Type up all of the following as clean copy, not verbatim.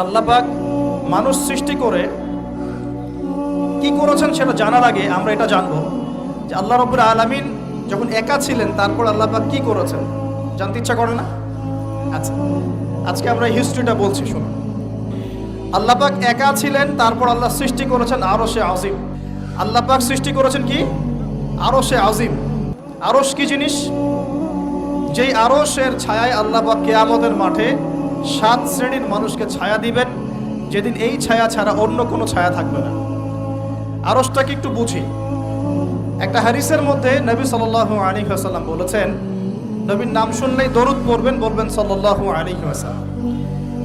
আল্লাহ পাক মানুষ সৃষ্টি করে কি করেছেন সেটা জানার আগে আমরা এটা জানবো যে আল্লাহ রাব্বুল আলামিন যখন একা ছিলেন তারপর আল্লাহ পাক কি করেছেন জানতে ইচ্ছা করে না? আচ্ছা, আজকে আমরা হিস্ট্রিটা বলছি, শুনুন। আল্লাহ পাক একা ছিলেন, তারপর আল্লাহ সৃষ্টি করেছেন আরশে আজিম। আল্লাহ পাক সৃষ্টি করেছেন কি? আরশে আজিম। আরশ কি জিনিস? যেই আরশের ছায়ায় আল্লাহ পাক কিয়ামতের মাঠে 7 শ্রেণীর মানুষকে ছায়া দিবেন, যেদিন এই ছায়া ছাড়া অন্য কোনো ছায়া থাকবে না। আরশটাকে একটু বুঝি। একটা হাদিসের মধ্যে নবী সাল্লাল্লাহু আলাইহি ওয়াসাল্লাম বলেছেন, নবীর নাম শুনলেই দরুদ পড়বেন, বলবেন সাল্লাল্লাহু আলাইহি ওয়াসাল্লাম।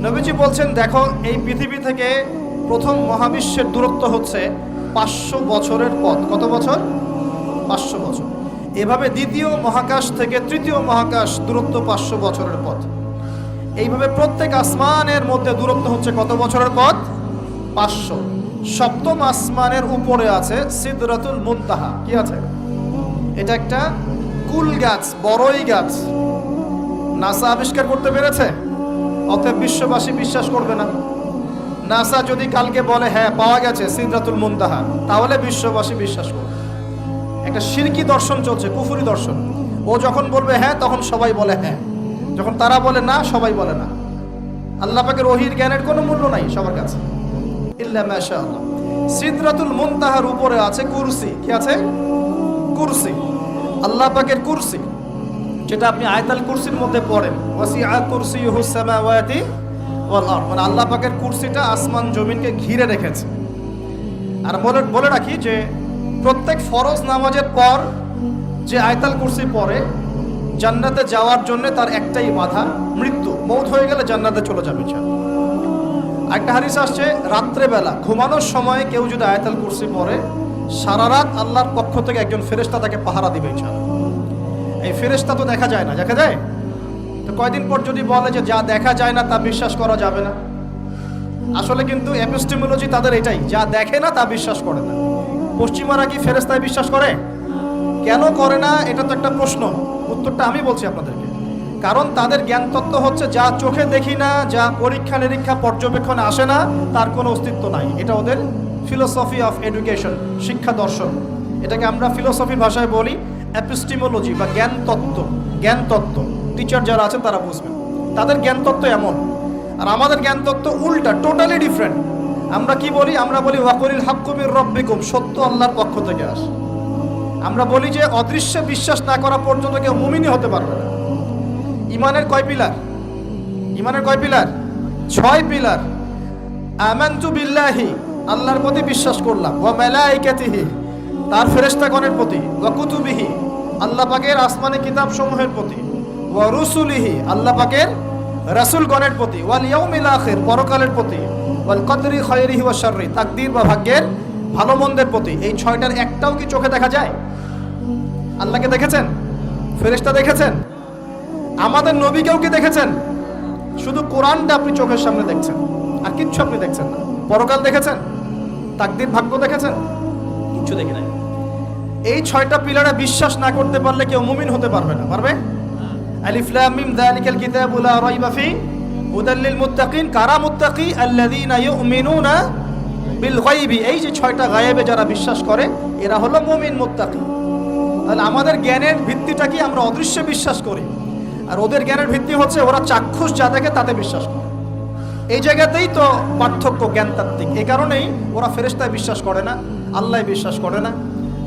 নবীজি বলছেন, দেখো এই পৃথিবী থেকে প্রথম মহাবিশ্বের দূরত্ব হচ্ছে 500 বছরের পথ। কত বছর? 500 বছর। এভাবে দ্বিতীয় মহাকাশ থেকে তৃতীয় মহাকাশ দূরত্ব 500 বছরের পথ। এইভাবে প্রত্যেক আসমানের মধ্যে দূরত্ব হচ্ছে কত বছরের পথ? 500। সপ্তম আসমানের উপরে আছে সিদরাতুল মুনতাহা। কি আছে? এটা একটা কুল গাছ, বড়ই গাছ। নাসা আবিষ্কার করতে পেরেছে, অতএব বিশ্ববাসী বিশ্বাস করবে না। নাসা যদি কালকে বলে হ্যাঁ পাওয়া গেছে সিদরাতুল মুনতাহা, তাহলে বিশ্ববাসী বিশ্বাস করবে। একটা শিরকি দর্শন চলছে, কুফরি দর্শন। ও যখন বলবে হ্যাঁ, তখন সবাই বলে হ্যাঁ, যখন তারা বলে না, সবাই বলে না। আল্লাহ পাকের ওহীর জ্ঞানের কোনো মূল্য নাই সবার কাছে, ইল্লা মাশাআল্লাহ। সিদরাতুল মুনতাহার উপরে আছে কুরসি। কি আছে? কুরসি। আল্লাহ পাকের কুরসি, যেটা আপনি আয়াতুল কুরসির মধ্যে পড়েন, ওয়াসিআ কুরসিয়ুহুস সামাওয়াতি ওয়াল আরদ, মানে আল্লাহ পাকের কুরসিটা আসমান জমিনকে ঘিরে রেখেছে। আর বলে রাখি যে প্রত্যেক ফরজ নামাজের পর যে আয়াতুল কুরসি পড়ে, জান্নাতে যাওয়ার জন্য তার একটাই বাধা, মৃত্যু। মৌত হয়ে গেলে জান্নাতে চলে যাবে। একটা হাদিস আসছে, রাত্রেবেলা ঘুমানোর সময় কেউ যদি আয়াতুল কুরসি পড়ে, সারা রাত আল্লাহর পক্ষ থেকে একজন ফেরেশতা তাকে পাহারা দিবে ইনশাআল্লাহ। এই ফেরেশতা তো দেখা যায় না, দেখা যায়? তো কয়দিন পর যদি বলে যে যা দেখা যায় না তা বিশ্বাস করা যাবে না, আসলে কিন্তু এপিস্টেমোলজি তাদের এটাই, যা দেখে না তা বিশ্বাস করে না। পশ্চিমারা কি ফেরেশতায় বিশ্বাস করে? কেন করে না? এটা তো একটা প্রশ্ন। উত্তরটা আমি বলছি আপনাদেরকে। কারণ তাদের জ্ঞান তত্ত্ব হচ্ছে যা চোখে দেখি না, যা পরীক্ষা নিরীক্ষা পর্যবেক্ষণে আসে না, তার কোনো অস্তিত্ব নাই। এটা ওদের ফিলোসফি অফ এডুকেশন, শিক্ষা দর্শন। এটাকে আমরা ফিলোসফির ভাষায় বলি এপিস্টেমোলজি বা জ্ঞান তত্ত্ব। জ্ঞান তত্ত্ব টিচার যারা আছেন তারা বুঝবেন, তাদের জ্ঞান তত্ত্ব এমন। আর আমাদের জ্ঞান তত্ত্ব উল্টা, টোটালি ডিফারেন্ট। আমরা কি বলি? আমরা বলি ওয়াকুলিল হাক্কু মির রাব্বিকুম, সত্য আল্লাহর পক্ষ থেকে আসে। আমরা বলি যে অদৃশ্যে বিশ্বাস না করা পর্যন্ত কেউ মুমিনই হতে পারবে না। ইমানের কয় পিলার? ইমানের কয় পিলার? 6 পিলার। আমানতু বিল্লাহি, আল্লাহর প্রতি বিশ্বাস করলাম, ওয়া মালাইকাতিহি, তার ফেরেশতাগণের প্রতি, ওয়া কুতুবিহি, আল্লাহ পাকের আসমানি কিতাব সমূহের প্রতি, ওয়া রুসুলিহি, আল্লাহ পাকের রাসূলগণের প্রতি, ওয়াল ইয়াউমিল আখির, পরকালের প্রতি, ওয়াল কদরি খায়রিহি ওয়া শাররি, তাকদীর বা ভাগ্যের ভালো মন্দের প্রতি। এই 6টার একটাও কি চোখে দেখা যায়? আল্লাহকে দেখেছেন? ফেরেশতা দেখেছেন? আমাদের নবীকেও কি দেখেছেন? শুধু কোরআনটা আপনি চোখের সামনে দেখছেন, আর কিচ্ছু আপনি দেখছেন না। পরকাল দেখেছেন? তাকদীর ভাগ্য দেখেছেন? কিচ্ছু দেখি নাই। এই 6টা পিলারে বিশ্বাস না করতে পারলে কেউ মুমিন হতে পারবে না। পারবে? আলিফ লাম মিম যালিকাল কিতাবু লা রাইবা ফি হুদাল লিল মুত্তাকিন। কারা মুত্তাকি? আল্লাযীনা ইউমিনুনা বিল গায়বি। এই যে 6টা গায়েবে যারা বিশ্বাস করে, এরা হলো মুমিন, মুত্তাকি। তাহলে আমাদের জ্ঞানের ভিত্তিটা কি? আমরা অদৃশ্যে বিশ্বাস করি। আর ওদের জ্ঞানের ভিত্তি হচ্ছে ওরা চাক্ষুষ যা দেখে তাতে বিশ্বাস করে। এই জায়গাতেই তো পার্থক্য জ্ঞানতাত্ত্বিক। এই কারণেই ওরা ফেরেশতায় বিশ্বাস করে না, আল্লাহ বিশ্বাস করে না,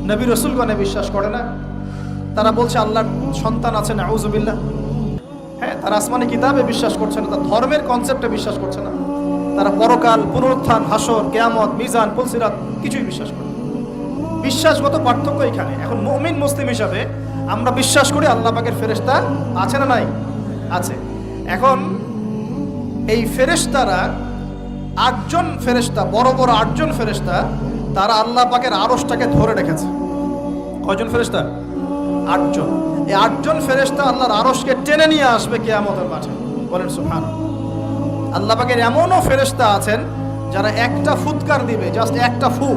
নবী রাসূলগণে বিশ্বাস করে না। তারা বলছে আল্লাহর সন্তান আছে, নাউযুবিল্লাহ। হ্যাঁ, তারা আসমানি কিতাবে বিশ্বাস করছে না, তারা ধর্মের কনসেপ্টে বিশ্বাস করছে না। তারা পরকাল, পুনরুত্থান, হাসর, কিয়ামত, মিজান, পুলসিরাত কিছুই বিশ্বাস করে না। বিশ্বাসগত পার্থক্য এখানে। এখন মুমিন মুসলিম হিসাবে আমরা বিশ্বাস করি আল্লাহ পাকের ফেরেশতা আছে না নাই? আছে। এখন এই ফেরেশতারা 8জন ফেরেশতা, বড় বড় 8জন ফেরেশতা, তারা আল্লাহ পাকের আরশটাকে ধরে রেখেছে। কয়জন ফেরেশতা? 8জন। এই 8জন ফেরেশতা আল্লাহর আরশকে টেনে নিয়ে আসবে কিয়ামতের মাঠে। বলেন সুবহানাল্লাহ। আল্লাহ পাকের এমনও ফেরেশতা আছেন যারা একটা ফুৎকার দিবে, জাস্ট একটা ফু,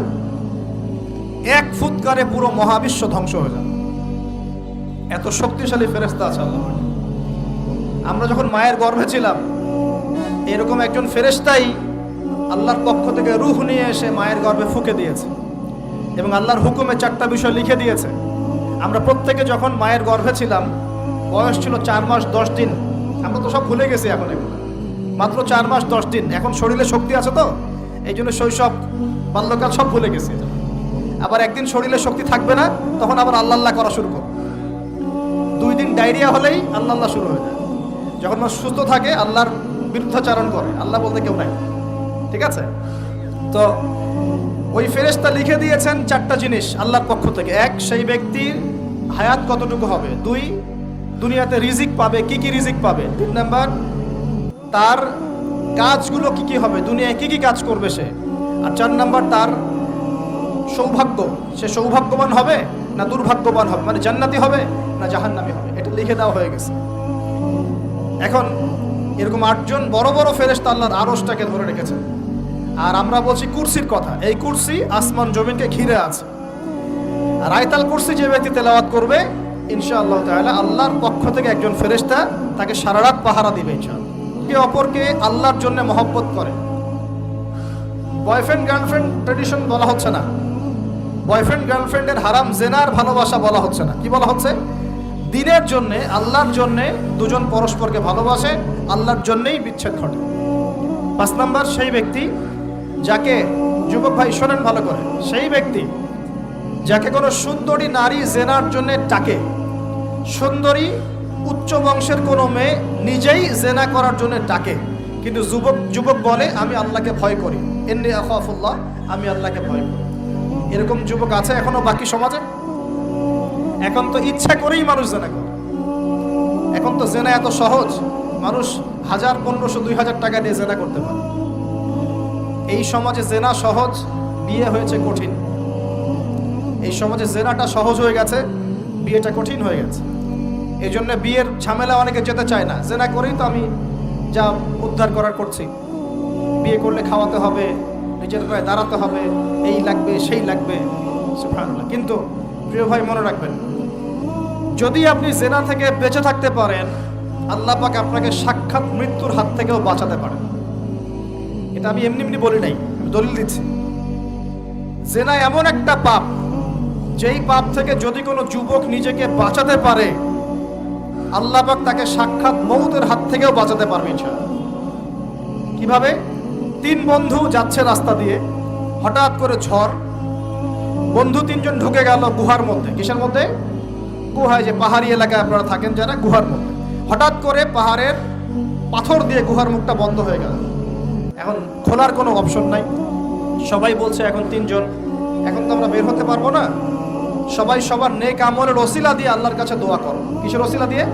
এক ফুৎকারে পুরো মহাবিশ্ব ধ্বংস হয়ে যাবে। এত শক্তিশালী ফেরেশতা আছে আল্লাহ পাক। আমরা যখন মায়ের গর্ভে ছিলাম, এরকম একজন ফেরেশতাই আল্লাহর পক্ষ থেকে রূহ নিয়ে এসে মায়ের গর্ভে ফুঁকে দিয়েছে এবং আল্লাহর হুকুমে 4টা বিষয় লিখে দিয়েছে। আমরা প্রত্যেকে যখন মায়ের গর্ভে ছিলাম, বয়স ছিল 4 মাস 10 দিন। আমরা তো সব ভুলে গেছি এখন, এগুলো মাত্র 4 মাস 10 দিন। এখন শরীরে শক্তি আছে তো, এই জন্য শৈশব বাল্যকাল সব ভুলে গেছি। আবার একদিন শরীরে শক্তি থাকবে না, তখন আবার আল্লাহ আল্লাহ করা শুরু করো। 2 দিন ডায়রিয়া হলেই আল্লাহ আল্লাহ শুরু হয়ে যায়। যখন মানুষ সুস্থ থাকে আল্লাহর বিরুদ্ধাচারণ করে, আল্লাহ বলতে কেউ নাই। ঠিক আছে? তো ওই ফেরেশতা লিখে দিয়েছেন 4টা জিনিস আল্লাহর পক্ষ থেকে। 1, সেই ব্যক্তির হায়াত কতটুকু হবে। 2, দুনিয়াতে রিজিক পাবে, কি কি রিজিক পাবে। 3 নাম্বার, তার কাজগুলো কি কি হবে, দুনিয়ায় কি কি কাজ করবে সে। আর 4 নাম্বার, তার সৌভাগ্য, সে সৌভাগ্যবান হবে না দুর্ভাগ্যবান হবে, মানে জান্নাতি হবে না জাহান্নামী হবে। এটা লিখে দেওয়া হয়ে গেছে। এখন এরকম 8 জন বড় বড় ফেরেশতা আল্লাহর আরশটাকে ধরে রেখেছেন। আর আমরা বলছি কুরসির কথা। এই কুরসি আসমান জমিনকে ঘিরে আছে। আর আয়াতুল কুরসি যে ব্যক্তি তেলাওয়াত করবে, ইনশাআল্লাহ তাআলা আল্লাহর পক্ষ থেকে একজন ফেরেশতা তাকে সারা রাত পাহারা দিবে ইনশাআল্লাহ। একে অপরকে আল্লাহর জন্য মহব্বত করে। বয়ফ্রেন্ড গার্লফ্রেন্ড ট্রেডিশন বলা হচ্ছে না। বয়ফ্রেন্ড গার্লফ্রেন্ডের হারাম জেনার ভালোবাসা বলা হচ্ছে না। কি বলা হচ্ছে? দিনের জন্য, আল্লাহর জন্য দুজন পরস্পরকে ভালোবাসে, আল্লাহর জন্যই বিচ্ছেদ ঘটে। 5 নাম্বার, সেই ব্যক্তি যাকে, যুবক ভাই শোনেন ভালো করে, সেই ব্যক্তি যাকে কোনো সুন্দরী নারী জেনার জন্য ডাকে। সুন্দরী উচ্চ বংশের কোনো মেয়ে নিজেই জেনা করার জন্য ডাকে, কিন্তু যুবক বলে আমি আল্লাহকে ভয় করি, ইন্নী আখাফুল্লাহ, আমি আল্লাহকে ভয় করি। এরকম যুবক আছে এখনো বাকি সমাজে? এখন তো ইচ্ছা করেই মানুষ জেনা করে। এখন তো জেনা এত সহজ, মানুষ 1000, 1500, 2000 টাকা দিয়ে জেনা করতে পারে। এই সমাজে জেনা সহজ, বিয়ে হয়েছে কঠিন। এই সমাজে জেনাটা সহজ হয়ে গেছে, বিয়েটা কঠিন হয়ে গেছে। এই জন্য বিয়ের ঝামেলা অনেকে যেতে চায় না। জেনা করেই তো আমি যা উদ্ধার করার করছি। বিয়ে করলে খাওয়াতে হবে, নিজের গায়ে দাঁড়াতে হবে, এই লাগবে সেই লাগবে, সুবহানাল্লাহ। কিন্তু প্রিয় ভাই মনে রাখবেন, যদি আপনি জেনা থেকে বেঁচে থাকতে পারেন, আল্লাহ পাক আপনাকে সাক্ষাৎ মৃত্যুর হাত থেকেও বাঁচাতে পারেন। এটা আমি এমনি এমনি বলি নাই, আমি দলিল দিচ্ছি। জেনা এমন একটা পাপ, যেই পাপ থেকে যদি কোনো যুবক নিজেকে বাঁচাতে পারে, আল্লাহ পাক তাকে সাক্ষাৎ মৌতের হাত থেকেও বাঁচাতে পারবে ইনশাআল্লাহ। কিভাবে? 3 বন্ধু যাচ্ছে রাস্তা দিয়ে, হঠাৎ করে ঝড়, বন্ধু 3 জন ঢুকে গেল গুহার মধ্যে। কিসের মধ্যে? গুহায়, যে পাহাড়ি এলাকায় আপনারা থাকেন যারা, গুহার মধ্যে। হঠাৎ করে পাহাড়ের পাথর দিয়ে গুহার মুখটা বন্ধ হয়ে গেল। এখন খোলার কোনো অপশন নাই। সবাই বলছে এখন 3 জন, এখন তো আমরা বের হতে পারবো না। সবাই সবার নেক আমলের ওসিলা দিয়ে আল্লাহর কাছে দোয়া করো। কিসের ওসিলা দিয়ে?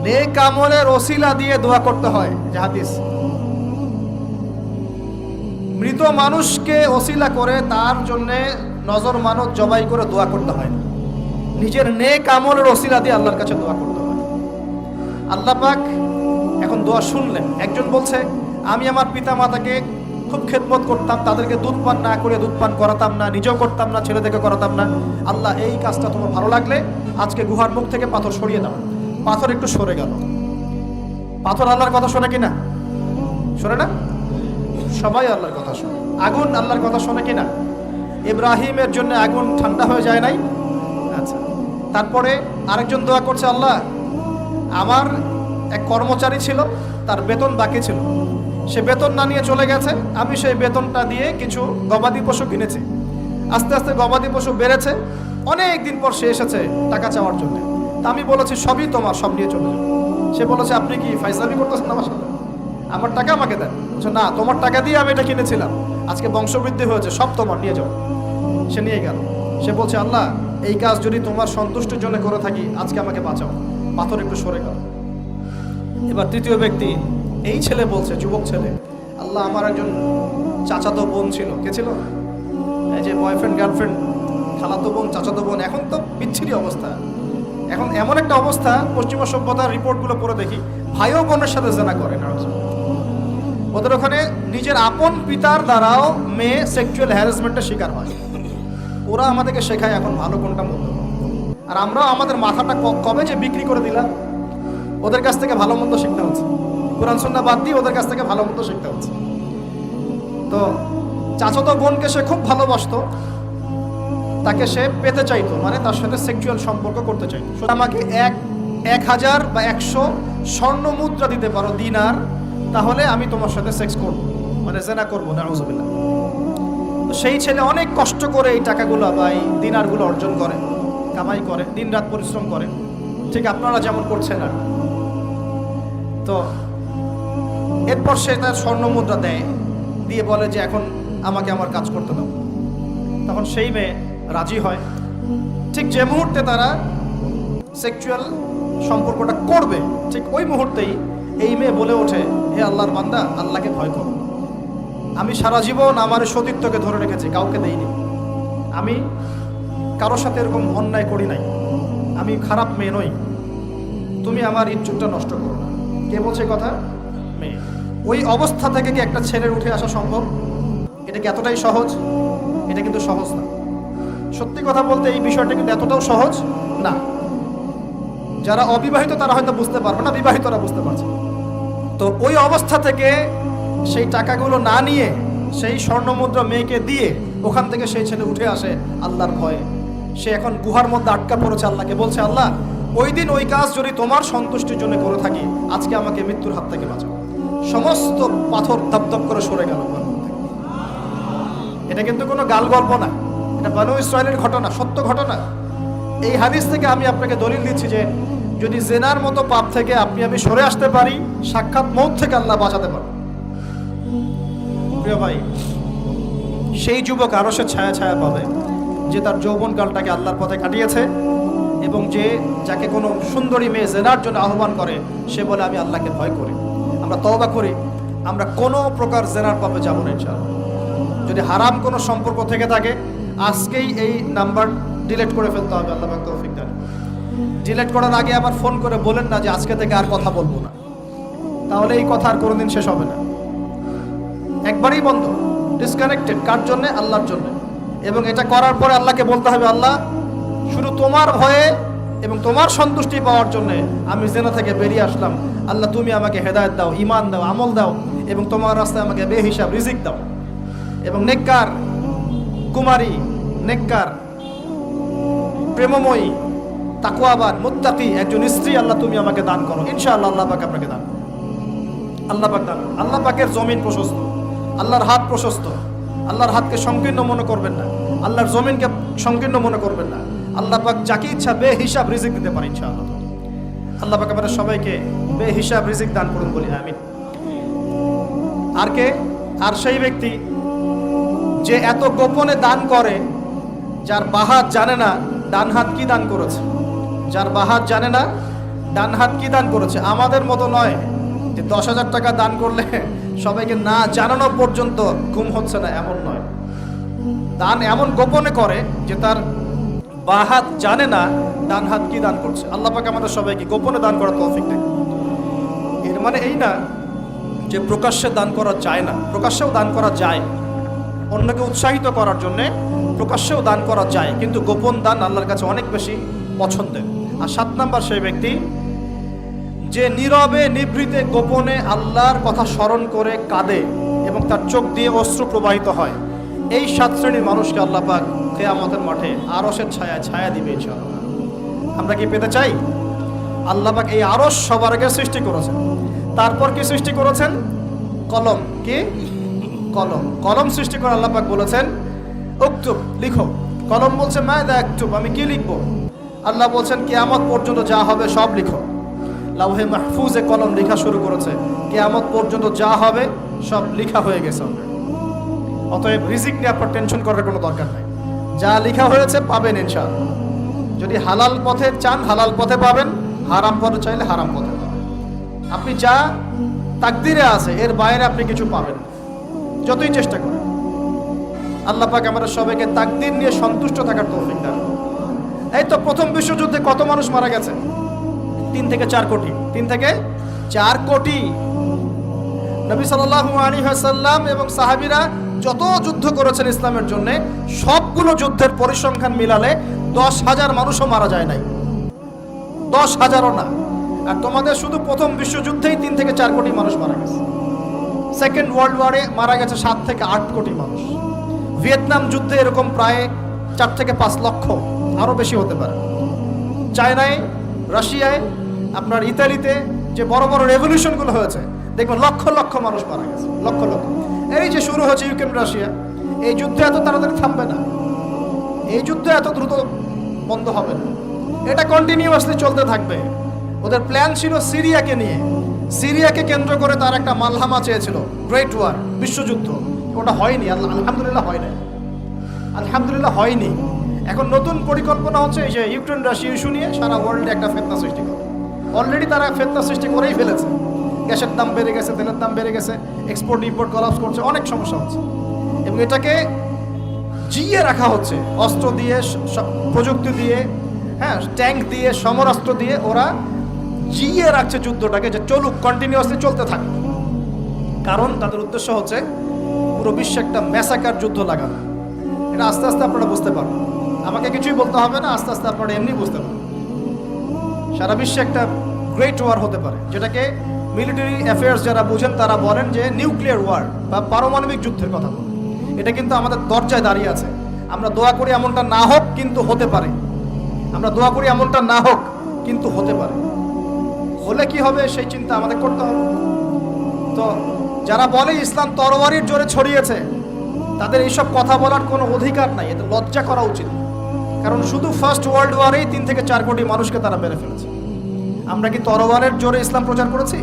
নেক আমলের ওসিলা দিয়ে দোয়া করতে হয়। যে হাদিস, মৃত মানুষকে ওসিলা করে তার জন্য নজর মানত জবাই করে দোয়া করতে হয় না। নিজের নেক আমলের ওসিলা দিয়ে আল্লাহর কাছে দোয়া করতে হয়। আল্লাহ পাক এখন দোয়া শুনলেন। একজন বলছে আমি আমার পিতা মাতাকে খুব খেদমত করতাম, তাদেরকে দুধ পান না করে দুধ পান করাতাম না, নিজেও করতাম না, ছেলেদেরকে করাতাম না। আল্লাহ, এই কাজটা তোমার ভালো লাগলে আজকে গুহার মুখ থেকে পাথর সরিয়ে দাও। পাথর একটু সরে গেল। পাথর আল্লাহর কথা শোনে কিনা? শোনে না? সবাই আল্লাহর কথা শোনে। আগুন আল্লাহর কথা শোনে কিনা? ইব্রাহিমের জন্য আগুন ঠান্ডা হয়ে যায় নাই? আচ্ছা, তারপরে আরেকজন দোয়া করছে, আল্লাহ, আমার এক কর্মচারী ছিল, তার বেতন বাকি ছিল, সে বেতন না নিয়ে চলে গেছে। আমি সেই বেতনটা দিয়ে কিছু গবাদি পশু কিনেছি। আস্তে আস্তে গবাদি পশু বেড়েছে। অনেক দিন পর সে এসেছে টাকা চাওয়ার জন্য। তা আমি বলেছি সবই তোমার, সব নিয়ে চলে যাও। সে বলেছে আপনি কি ফাইজলামি করতেছেন আমার সাথে? আমার টাকা আমাকে দেন। বলছে না, তোমার টাকা দিয়ে আমি এটা কিনেছিলাম, আজকে বংশবৃদ্ধি হয়েছে, সব তোমার, নিয়ে যাও। সে নিয়ে গেল। সে বলছে আল্লাহ, এই কাজ যদি তোমার সন্তুষ্টির জন্য করে থাকি, আজকে আমাকে বাঁচাও। পাথর একটু সরে গেল। এবার তৃতীয় ব্যক্তি, এই ছেলে বলছে, যুবক ছেলে, আল্লাহ, আমার একজন চাচাতো বোন ছিল। কে ছিল? এই যে বয়ফ্রেন্ড গার্লফ্রেন্ড, খালাতো বোন, চাচাতো বোন। এখন তো বিচ্ছিরি অবস্থা। এখন এমন একটা অবস্থা, পশ্চিমা সভ্যতার রিপোর্টগুলো পড়ে দেখি, ভাইও বোনের সাথে জেনা করে না। ওদের ওখানে নিজের আপন পিতার দ্বারাও মেয়ে সেক্সুয়াল হ্যারাসমেন্টের শিকার হয়। ওরা আমাদেরকে শেখায় এখন ভালো কোনটা মন্দ। আর আমরাও আমাদের মাথাটা কবে যে বিক্রি করে দিলাম, ওদের কাছ থেকে ভালো মন্দ শিখতে হচ্ছে। কোরআন সুন্নাহ বাদ দিয়ে ওদের কাছ থেকে ভালো মতো শিখতে হচ্ছে। তো চাচাতো বোনকে সে খুব ভালোবাসতো, তাকে সে পেতে চাইতো, মানে তার সাথে সেক্সুয়াল সম্পর্ক করতে চাইতো। আমাকে 1000 বা 100 স্বর্ণ মুদ্রা দিতে পারো, দিনার, তাহলে আমি তোমার সাথে সেক্স করবো, মানে জেনা করবো, নাউযুবিল্লাহ। তো সেই ছেলে অনেক কষ্ট করে এই টাকাগুলো বা এই দিনারগুলো অর্জন করে, কামাই করে, দিনরাত পরিশ্রম করে, ঠিক আপনারা যেমন করছেন আর। তো এরপর সে তার স্বর্ণ মুদ্রা দেয়, দিয়ে বলে যে এখন আমাকে আমার কাজ করতে দাও। তখন সেই মেয়ে রাজি হয়। ঠিক যে মুহূর্তে তারা সেক্সুয়াল সম্পর্কটা করবে, ঠিক ওই মুহূর্তেই এই মেয়ে বলে ওঠে, হে আল্লাহর বান্দা, আল্লাহকে ভয় করো। আমি সারা জীবন আমার সতীত্বকে ধরে রেখেছি, কাউকে দেইনি, আমি কারোর সাথে এরকম অন্যায় করি নাই, আমি খারাপ মেয়ে নই, তুমি আমার ইজ্জতটা নষ্ট করো না। কে বলছে কথা? মেয়ে। ওই অবস্থা থেকে কি একটা ছেলের উঠে আসা সম্ভব? এটা কি এতটাই সহজ? এটা কিন্তু সহজ না। সত্যি কথা বলতে এই বিষয়টা কিন্তু এতটাও সহজ না। যারা অবিবাহিত তারা হয়তো বুঝতে পারবে না, বিবাহিতরা বুঝতে পারছে। তো ওই অবস্থা থেকে সেই টাকাগুলো না নিয়ে সেই স্বর্ণমুদ্রা মেয়েকে দিয়ে ওখান থেকে সেই ছেলে উঠে আসে আল্লাহর ভয়ে। সে এখন গুহার মধ্যে আটকা পড়েছে, আল্লাহকে বলছে, আল্লাহ ওই দিন ওই কাজ যদি তোমার সন্তুষ্টির জন্য করে থাকি, আজকে আমাকে মৃত্যুর হাত থেকে বাঁচাও। সমস্ত পাথর দপদপ করে সরে গেল। এটা কিন্তু কোনো গাল গল্প না, এটা বনু ইসরায়েলের ঘটনা, সত্য ঘটনা। এই হাদিস থেকে আমি আপনাকে দলিল দিচ্ছি যে যদি জেনার মতো পাপ থেকে আমি সরে আসতে পারি, সাক্ষাৎ মৌত থেকে আল্লাহ বাঁচাতে পারে। প্রিয় ভাই, সেই যুবক আরো সে ছায়া ছায়া পাবে যে তার যৌবনকালটাকে আল্লাহর পথে কাটিয়েছে, এবং যাকে কোনো সুন্দরী মেয়ে জেনার জন্য আহ্বান করে, সে বলে আমি আল্লাহকে ভয় করি। আমরা তওবা করি, আমরা কোনো প্রকার জেনার পাপে যাব না ইনশাআল্লাহ। যদি হারাম কোনো সম্পর্ক থেকে থাকে, আজকেই এই নাম্বার ডিলিট করে ফেলতে হবে। আল্লাহ পাক তৌফিক দান। ডিলিট করার আগে আবার ফোন করে বলেন না যে আজকে থেকে আর কথা বলবো না, তাহলে এই কথা আর কোনোদিন শেষ হবে না। একবারই বন্ধ, ডিসকানেক্টেড। কার জন্য? আল্লাহর জন্য। এবং এটা করার পরে আল্লাহকে বলতে হবে, আল্লাহ শুধু তোমার ভয়ে এবং তোমার সন্তুষ্টি পাওয়ার জন্য আমি জেনা থেকে বেরিয়ে আসলাম। আল্লাহ তুমি আমাকে হেদায়েত দাও, ঈমান দাও, আমল দাও, এবং তোমার রাস্তায় আমাকে বেহিসাব রিজিক দাও। এবং নেককার কুমারী, নেককার প্রেমময়ী, তাকওয়াবান, মুত্তাকি একজন স্ত্রী আল্লাহ তুমি আমাকে দান করো। ইনশাআল্লাহ আল্লাহ পাক আপনাকে দান। আল্লাহ পাক দান। আল্লাহ পাকের জমিন প্রশস্ত, আল্লাহর হাত প্রশস্ত। আল্লাহর হাতকে সংকীর্ণ মনে করবেন না, আল্লাহর জমিনকে সংকীর্ণ মনে করবেন না। আল্লাহ পাক যাকে ইচ্ছা বেহিসাব রিজিক দিতে পারে ইনশাআল্লাহ। আল্লাহ পাক আমাদের সবাইকে বেহিসাব রিজিক দান করুন, বলি আমিন। আর সেই ব্যক্তি যে এত গোপনে দান করে, যার বাহাত জানে না ডান হাত কি দান করেছে, যার বাহাত জানে না ডান হাত কি দান করেছে। আমাদের মতো নয় যে 10,000 টাকা দান করলে সবাইকে না জানানো পর্যন্ত ঘুম হচ্ছে না, এমন নয়। দান এমন গোপনে করে যে তার বাহাত জানে না ডান হাত কি দান করছে। আল্লাহ পাক আমাদের সবাইকে গোপনে দান করার তৌফিক দেন। এর মানে এই না যে প্রকাশ্যে দান করা যায় না, প্রকাশ্যেও দান করা যায়। অন্যকে উৎসাহিত করার জন্যে প্রকাশ্যেও দান করা যায়, কিন্তু গোপন দান আল্লাহর কাছে অনেক বেশি পছন্দের। আর 7 নাম্বার সেই ব্যক্তি যে নীরবে নিভৃতে গোপনে আল্লাহর কথা স্মরণ করে কাঁদে এবং তার চোখ দিয়ে অশ্রু প্রবাহিত হয়। এই 7 শ্রেণীর মানুষকে আল্লাহ পাক কিয়ামতের মাঠে আরশের ছায়া দিবে ইনশাআল্লাহ। আমরা কি পেতে চাই? আল্লাহ পাক এই আরশ সবার আগে সৃষ্টি করেছেন। তারপর কি সৃষ্টি করেছেন? কলম। কি? কলম। কলম সৃষ্টি করে আল্লাহ পাক বলেছেন উকতুব, লিখো। কলম বলছে মাযা আকতুব, আমি কি লিখবো? আল্লাহ বলছেন কিয়ামত পর্যন্ত যা হবে সব লিখো। লাউহে মাহফুজে কলম লেখা শুরু করেছে, কিয়ামত পর্যন্ত যা হবে সব লেখা হয়ে গেছে। অতএব রিজিক নিয়ে আপনার টেনশন করার কোনো দরকার নাই। যা লেখা হয়েছে পাবেন ইনশাআল্লাহ। যদি হালাল পথে চান হালাল পথে পাবেন, হারাম পথে চাইলে হারাম পথে পাবেন। আপনি যা তাকদিরে আছে এর বাইরে আপনি কিছু পাবেন না, যতই চেষ্টা করেন। আল্লাহ পাক আমাদের সবাইকে তাকদির নিয়ে সন্তুষ্ট থাকার তৌফিক দান। এই তো প্রথম বিশ্বযুদ্ধে কত মানুষ মারা গেছে? 3 থেকে 4 কোটি। 3 থেকে 4 কোটি। নবী সাল্লাল্লাহু আলাইহি ওয়াসাল্লাম এবং সাহাবীরা যত যুদ্ধ করেছেন ইসলামের জন্য, সবগুলো যুদ্ধের পরিসংখ্যান মিলালে 10,000 মানুষও মারা যায় নাই। 10,000ও না। আর তোমাদের শুধু প্রথম বিশ্বযুদ্ধেই 3 থেকে 4 কোটি মানুষ মারা গেছে। সেকেন্ড ওয়ার্ল্ড ওয়ারে মারা গেছে 7 থেকে 8 কোটি মানুষ। ভিয়েতনাম যুদ্ধে এরকম প্রায় 4 থেকে 5 লক্ষ, আরও বেশি হতে পারে। চায়নায়, রাশিয়ায়, আপনার ইতালিতে যে বড় বড় রেভলিউশনগুলো হয়েছে, দেখবেন লক্ষ লক্ষ মানুষ মারা গেছে, লক্ষ লক্ষ। এই যে শুরু হয়েছে ইউক্রেন রাশিয়া, এই যুদ্ধ এত তাড়াতাড়ি থামবে না, এই যুদ্ধ এত দ্রুত বন্ধ হবে না, এটা কন্টিনিউয়াসলি চলতে থাকবে। ওদের প্ল্যান ছিল সিরিয়াকে নিয়ে, সিরিয়াকে কেন্দ্র করে তার একটা মালহামা চেয়েছিল, গ্রেট ওয়ার, বিশ্বযুদ্ধ। ওটা হয়নি, আলহামদুলিল্লাহ হয় না, আলহামদুলিল্লাহ হয়নি। এখন নতুন পরিকল্পনা হচ্ছে এই যে ইউক্রেন রাশিয়া ইস্যু নিয়ে সারা ওয়ার্ল্ডে একটা ফেতনা সৃষ্টি করে। অলরেডি তারা ফেতনা সৃষ্টি করেই ফেলেছে। গ্যাসের দাম বেড়ে গেছে, তেলের দাম বেড়ে গেছে, এক্সপোর্ট ইম্পোর্ট কলাপস করছে, অনেক সমস্যা হচ্ছে। এবং এটাকে জিয়ে রাখা হচ্ছে অস্ত্র দিয়ে, প্রযুক্তি দিয়ে, হ্যাঁ, ট্যাঙ্ক দিয়ে, সমরাস্ত্র দিয়ে ওরা জিয়ে রাখছে যুদ্ধটাকে, যে চলুক, কন্টিনিউয়াসলি চলতে থাকুক। কারণ তাদের উদ্দেশ্য হচ্ছে পুরো বিশ্বে একটা ম্যাসাকার যুদ্ধ লাগানো। এটা আস্তে আস্তে আপনারা বুঝতে পারবেন, আমাকে কিছুই বলতে হবে না, আস্তে আস্তে আপনারা এমনি বুঝতে পারবেন। সারা বিশ্বে একটা গ্রেট ওয়ার হতে পারে, যেটাকে মিলিটারি অ্যাফেয়ার্স যারা বুঝেন তারা বলেন যে নিউক্লিয়ার ওয়ার বা পারমাণবিক যুদ্ধের কথা বলেন। এটা কিন্তু আমাদের দরজায় দাঁড়িয়ে আছে। আমরা দোয়া করি এমনটা না হোক, কিন্তু হতে পারে। আমরা দোয়া করি এমনটা না হোক, কিন্তু হতে পারে। হলে কি হবে সেই চিন্তা আমাদের করতে হবে। তো যারা বলে ইসলাম তরবারির জোরে ছড়িয়েছে, তাদের এইসব কথা বলার কোনো অধিকার নাই, এতে লজ্জা করা উচিত। কারণ শুধু ফার্স্ট ওয়ার্ল্ড ওয়ারেই 3 থেকে 4 কোটি মানুষকে তারা মেরে ফেলেছে। আমরা কি তরবারের জোরে ইসলাম প্রচার করেছি,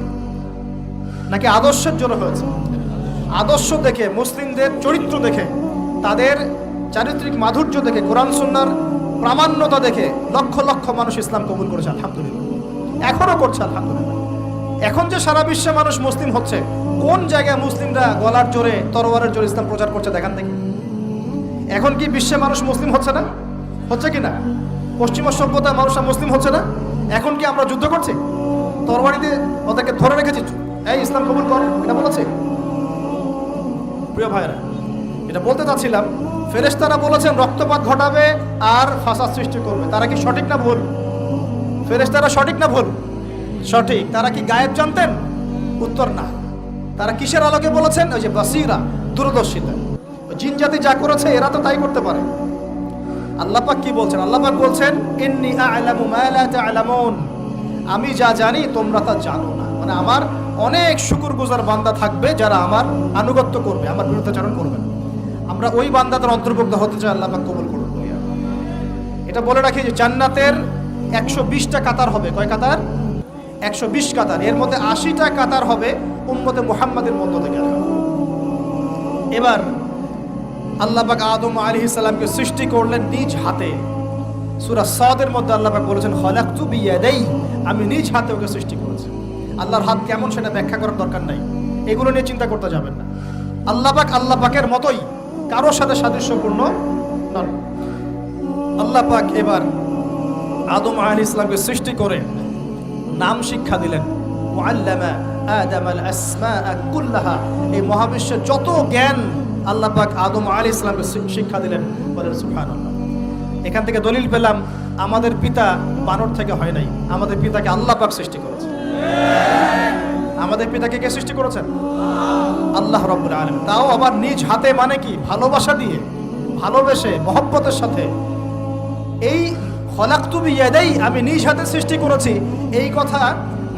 নাকি আদর্শের জোরে হয়েছে? আদর্শ দেখে, মুসলিমদের চরিত্র দেখে, তাদের চারিত্রিক মাধুর্য দেখে, কোরআন সুন্নাহর প্রামাণ্যতা দেখে লক্ষ লক্ষ মানুষ ইসলাম কবুল করেছে, আলহামদুলিল্লাহ। এখনো করছে, আলহামদুলিল্লাহ। এখন যে সারা বিশ্বে মানুষ মুসলিম হচ্ছে, কোন জায়গায় মুসলিমরা গলার জোরে, তরবারের জোরে ইসলাম প্রচার করছে দেখান দেখি। এখন কি বিশ্বে মানুষ মুসলিম হচ্ছে না? হচ্ছে কি না? পশ্চিমা সভ্যতার মানুষরা মুসলিম হচ্ছে না? এখন কি আমরা যুদ্ধ করছি? তরবারি দিয়ে ওদেরকে ধরে রেখেছি, এই ইসলাম কবুল কর, এটা বলেছে? প্রিয় ভাইরা, এটা বলতে চাচ্ছিলাম, ফেরেশতারা বলেছেন রক্তপাত ঘটাবে আর ফাসাদ সৃষ্টি করবে। তারা কি সঠিক না ভুল? ফেরেশতারা সঠিক না ভুল? সঠিক। তারা কি গায়েব জানতেন? উত্তর না। তারা কিসের আলোকে বলেছেন? ওই যে বাসিরা, দূরদর্শিতা। জিন জাতি যা করেছে এরা তো তাই করতে পারে। আল্লাহ পাক কি বলছেন? আল্লাহ পাক বলছেন ইন্নী আ'লামু মা লা তা'লামুন, আমি যা জানি তোমরা তা জানো না। মানে আমার অনেক শুকরগুজার বান্দা থাকবে যারা আমার আনুগত্য করবে, আমার বিরুদ্ধাচরণ করবে না। আমরা ওই বান্দাদের অন্তর্ভুক্ত হতে চাই, আল্লাহ পাক কবুল করুন। এটা বলে রাখি যে জান্নাতের 120টা কাতার হবে। কয় কাতার? 120 কাতার। এর মধ্যে 80টা কাতার হবে উম্মতে মুহাম্মাদের মধ্য থেকে। এবার আল্লাহ পাক আদম আলাইহিস সালামকে সৃষ্টি করলেন নিজ হাতে। সূরা সাদের মধ্যে আল্লাহ পাক বলেছেন খলাকতু বিয়াদাই, আমি নিজ হাতে ওকে সৃষ্টি করেছি। আল্লাহর হাত কেমন সেটা ব্যাখ্যা করার দরকার নাই, এগুলো নিয়ে চিন্তা করতে যাবেন না। আল্লাহ পাকের মতোই, কারোর সাথে সাদৃশ্যপূর্ণ নন। আল্লাহ পাক এবার আদম আলাইহিস সালামকে সৃষ্টি করে নাম শিক্ষা দিলেন। মুআল্লামা আদামাল আসমাআ কুল্লাহা, এই মহাবিশ্বের যত জ্ঞান আল্লাহ পাক আদম আলাইহিস সালামকে শিক্ষা দিলেন। বলেন সুবহানাল্লাহ। এখান থেকে দলিল পেলাম আমাদের পিতা বানর থেকে হয় নাই, আমাদের পিতাকে আল্লাহ পাক সৃষ্টি করেছেন। আমাদের পিতাকে কে সৃষ্টি করেছেন? আল্লাহ রাব্বুল আলামিন। তাও আবার নিজ হাতে, মানে কি? ভালোবাসা দিয়ে, ভালোবেসে, মহব্বতের সাথে। এই খলাকতু বিয়াদাই, আমি নিজ হাতে সৃষ্টি করেছি, এই কথা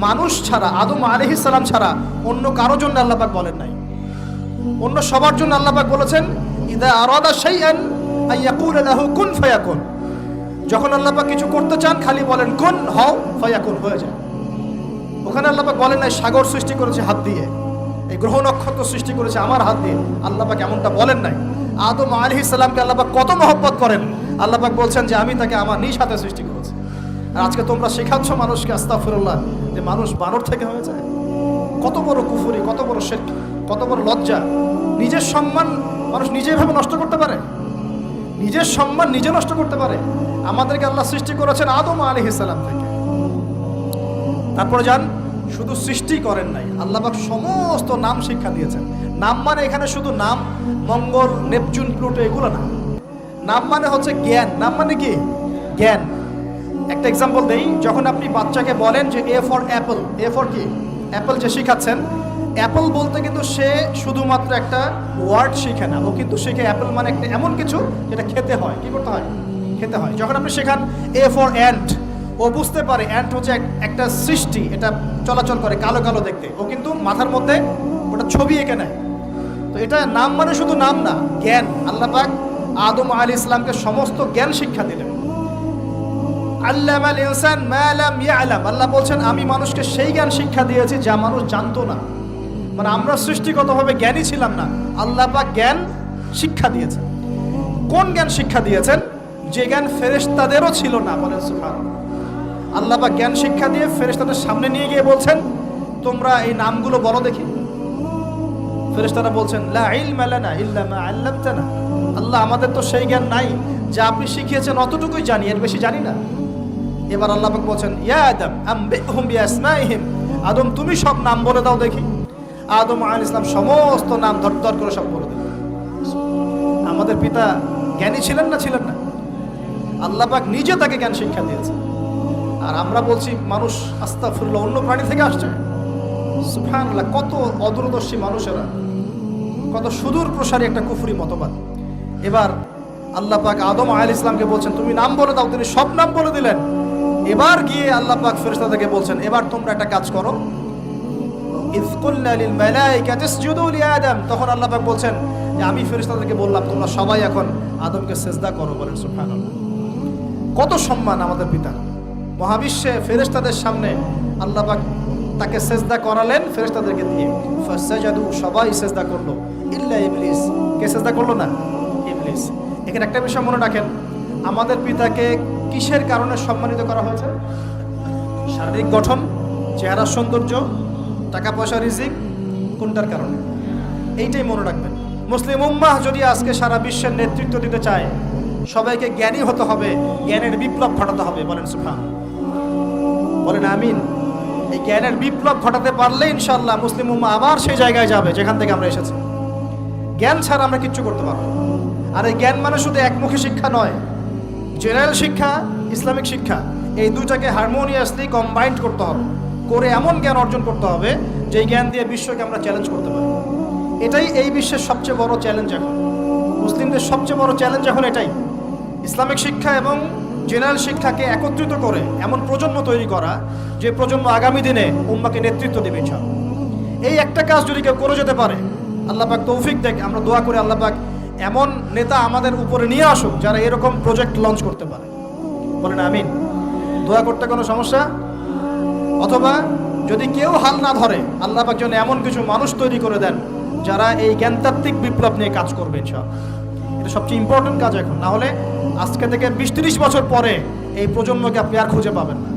মানুষ ছাড়া, আদম আলাইহিস সালাম ছাড়া অন্য কারো জন্য আল্লাহ পাক বলেন নাই। অন্য সবার জন্য আল্লাহ পাক বলেছেন ইযা আরাদা শাইআন আইয়াকুলা লাহু কুন ফায়াকুন। যখন আল্লাহ পাক কিছু করতে চান খালি বলেন কুন, হও, ফায়াকুন, হয়ে যায়। ওখানে আল্লাহ পাক বলেন নাই সাগর সৃষ্টি করেছে হাত দিয়ে, এই গ্রহ নক্ষত্র সৃষ্টি করেছে আমার হাত দিয়ে। আল্লাহ পাক এমনটা বলেন নাই। আদম আলাইহিস সালামকে আল্লাহ পাক কত মহব্বত করেন, আল্লাহ পাক বলছেন যে আমি তাকে আমার নিজ হাতে সৃষ্টি করেছি। আর আজকে তোমরা শেখাচ্ছ মানুষকে, আস্তাগফিরুল্লাহ, যে মানুষ বানর থেকে হয়ে যায়। কত বড় কুফরি, কত বড় শিরক, কত বড় লজ্জা। নিজের সম্মান মানুষ নিজে ভাবে নষ্ট করতে পারে, নিজের সম্মান নিজে নষ্ট করতে পারে। আমাদেরকে আল্লাহ সৃষ্টি করেছেন আদম আলাইহিস সালাম থেকে। তারপরে যান, শুধু সৃষ্টি করেন নাই, আল্লাহ পাক সমস্ত নাম শিক্ষা দিয়েছেন। নাম মানে এখানে শুধু নাম, মঙ্গল, নেপচুন, প্লুটো এগুলো না। নাম মানে হচ্ছে জ্ঞান। নাম মানে কি? জ্ঞান। একটা এক্সাম্পল দেই, যখন আপনি বাচ্চাকে বলেন যে A for Apple, A for কি অ্যাপল যে শিখাচ্ছেন, অ্যাপল বলতে কিন্তু সে শুধুমাত্র একটা ওয়ার্ড শিখে না, ও কিন্তু শিখে অ্যাপল মানে একটা এমন কিছু যেটা খেতে হয়। কি করতে হয়? খেতে হয়। যখন আপনি শেখান এ ফর অ্যান্ট, ও বুঝতে পারে অ্যান্ট হচ্ছে একটা সৃষ্টি, এটা চলাচল করে, কালো কালো দেখতে, ও কিন্তু মাথার মধ্যে ওটা ছবি এঁকে নেয়। তো এটা নাম মানে শুধু নাম না, জ্ঞান। আল্লাহ পাক আদম আলাইহিস সালামকে সমস্ত জ্ঞান শিক্ষা দিলেন। আল্লামাল ইনসান মা লাম ইয়ালাম, আল্লাহ বলছেন আমি মানুষকে সেই জ্ঞান শিক্ষা দিয়েছি যা মানুষ জানতো না। মানে আমরা সৃষ্টিগতভাবে জ্ঞানী ছিলাম না, আল্লাহ পাক জ্ঞান শিক্ষা দিয়েছেন। কোন জ্ঞান শিক্ষা দিয়েছেন? যে জ্ঞান ফেরেশতাদেরও ছিল না। বলেন সুবহানাল্লাহ। আল্লাহ পাক জ্ঞান শিক্ষা দিয়ে ফেরেশতাদের সামনে নিয়ে গিয়ে বলছেন তোমরা এই নামগুলো বলো দেখি। ফেরেশতারা বলছেন লা ইলমা লানা ইল্লা মা আল্লামতানা, আল্লাহ আমাদের তো সেই জ্ঞান নাই, যা আপনি শিখিয়েছেন অতটুকুই জানি, এর বেশি জানি না। এবার আল্লাহ পাক বলছেন ইয়া আদম আম্বিহুম বিআসমাইহিম, আদম তুমি সব নাম বলে দাও দেখি। আদম আলাইহিস সালাম সমস্ত নাম ধর করে সব বলে দিলেন। আমাদের পিতা জ্ঞানী ছিলেন না? ছিলেন না? আল্লাহ পাক নিজে তাকে জ্ঞান শিক্ষা দিয়েছে। আর আমরা বলছি মানুষ আস্তাগফিরুল্লাহ অন্য প্রাণী থেকে আসছে। সুবহানাল্লাহ, কত অদূরদর্শী মানুষেরা, কত সুদূর প্রসারী একটা কুফরি মতবাদ। এবার আল্লাহ পাক আদম আলাইহিস সালামকে বলছেন তুমি নাম বলে দাও, তিনি সব নাম বলে দিলেন। এবার গিয়ে আল্লাহ পাক ফেরেশতাদেরকে বলছেন এবার তোমরা একটা কাজ করো, ইয কুলনা লিল মালাইকাতি ইসজুদু লি আদম, তখন আল্লাহ পাক বলছেন যে আমি ফেরেশতাদেরকে বললাম তোমরা সবাই এখন আদমকে সিজদা করো। বলেন সুবহানাল্লাহ। কত সম্মান আমাদের পিতা। মহাবিশ্বে ফেরেশতাদের সামনে আল্লাহ পাক তাকে সিজদা করালেন ফেরেশতাদেরকে দিয়ে। ফাসাজাদু, সবাই সিজদা করলো, ইল্লা ইবলিস। কে সিজদা করলো না? ইবলিস। এখানে একটা বিষয় মনে রাখেন, আমাদের পিতাকে কিসের কারণে সম্মানিত করা হয়েছে? শারীরিক গঠন, চেহারার সৌন্দর্য, টাকা পয়সা, রিজিক, কোনটার কারণে? এইটাই মনে রাখবেন। মুসলিম উম্মাহ যদি আজকে সারা বিশ্বের নেতৃত্ব দিতে চায়, সবাইকে জ্ঞানী হতে হবে, জ্ঞানের বিপ্লব ঘটাতে হবে। বলেন সুবহানাল্লাহ, বলেন আমিন। এই জ্ঞানের বিপ্লব ঘটাতে পারলে ইনশাআল্লাহ মুসলিম উম্মাহ আবার সেই জায়গায় যাবে যেখান থেকে আমরা এসেছি। জ্ঞান ছাড়া আমরা কিচ্ছু করতে পারবো না। আর এই জ্ঞান মানে শুধু একমুখী শিক্ষা নয়, জেনারেল শিক্ষা, ইসলামিক শিক্ষা, এই দুটাকে হারমোনিয়াসলি কম্বাইন্ড করতে হবে, করে এমন জ্ঞান অর্জন করতে হবে যে জ্ঞান দিয়ে বিশ্বকে আমরা চ্যালেঞ্জ করতে পারি। এটাই এই বিশ্বের সবচেয়ে বড় চ্যালেঞ্জ এখন, মুসলিমদের সবচেয়ে বড় চ্যালেঞ্জ এখন এটাই, ইসলামিক শিক্ষা এবং জেনারেল শিক্ষাকে একত্রিত করে এমন প্রজন্ম তৈরি করা যে প্রজন্ম আগামী দিনে উম্মাকে নেতৃত্ব দেবে ইনশাআল্লাহ। এই একটা কাজ যদি কেউ করে যেতে পারে, আল্লাহ পাক তৌফিক দেখ, আমরা দোয়া করে আল্লাহ পাক এমন নেতা আমাদের উপরে নিয়ে আসুক যারা এরকম প্রজেক্ট লঞ্চ করতে পারে। বলেন আমিন। দোয়া করতে কোনো সমস্যা? অথবা যদি কেউ হাল না ধরে, আল্লাহ পাক যেন এমন কিছু মানুষ তৈরি করে দেন যারা এই জ্ঞানতাত্ত্বিক বিপ্লব নিয়ে কাজ করবে ইনশাআল্লাহ। এটা সবচেয়ে ইম্পর্টেন্ট কাজ এখন, না হলে আজকে থেকে 20-30 বছর পরে এই প্রজন্মকে আপনি আর খুঁজে পাবেন না।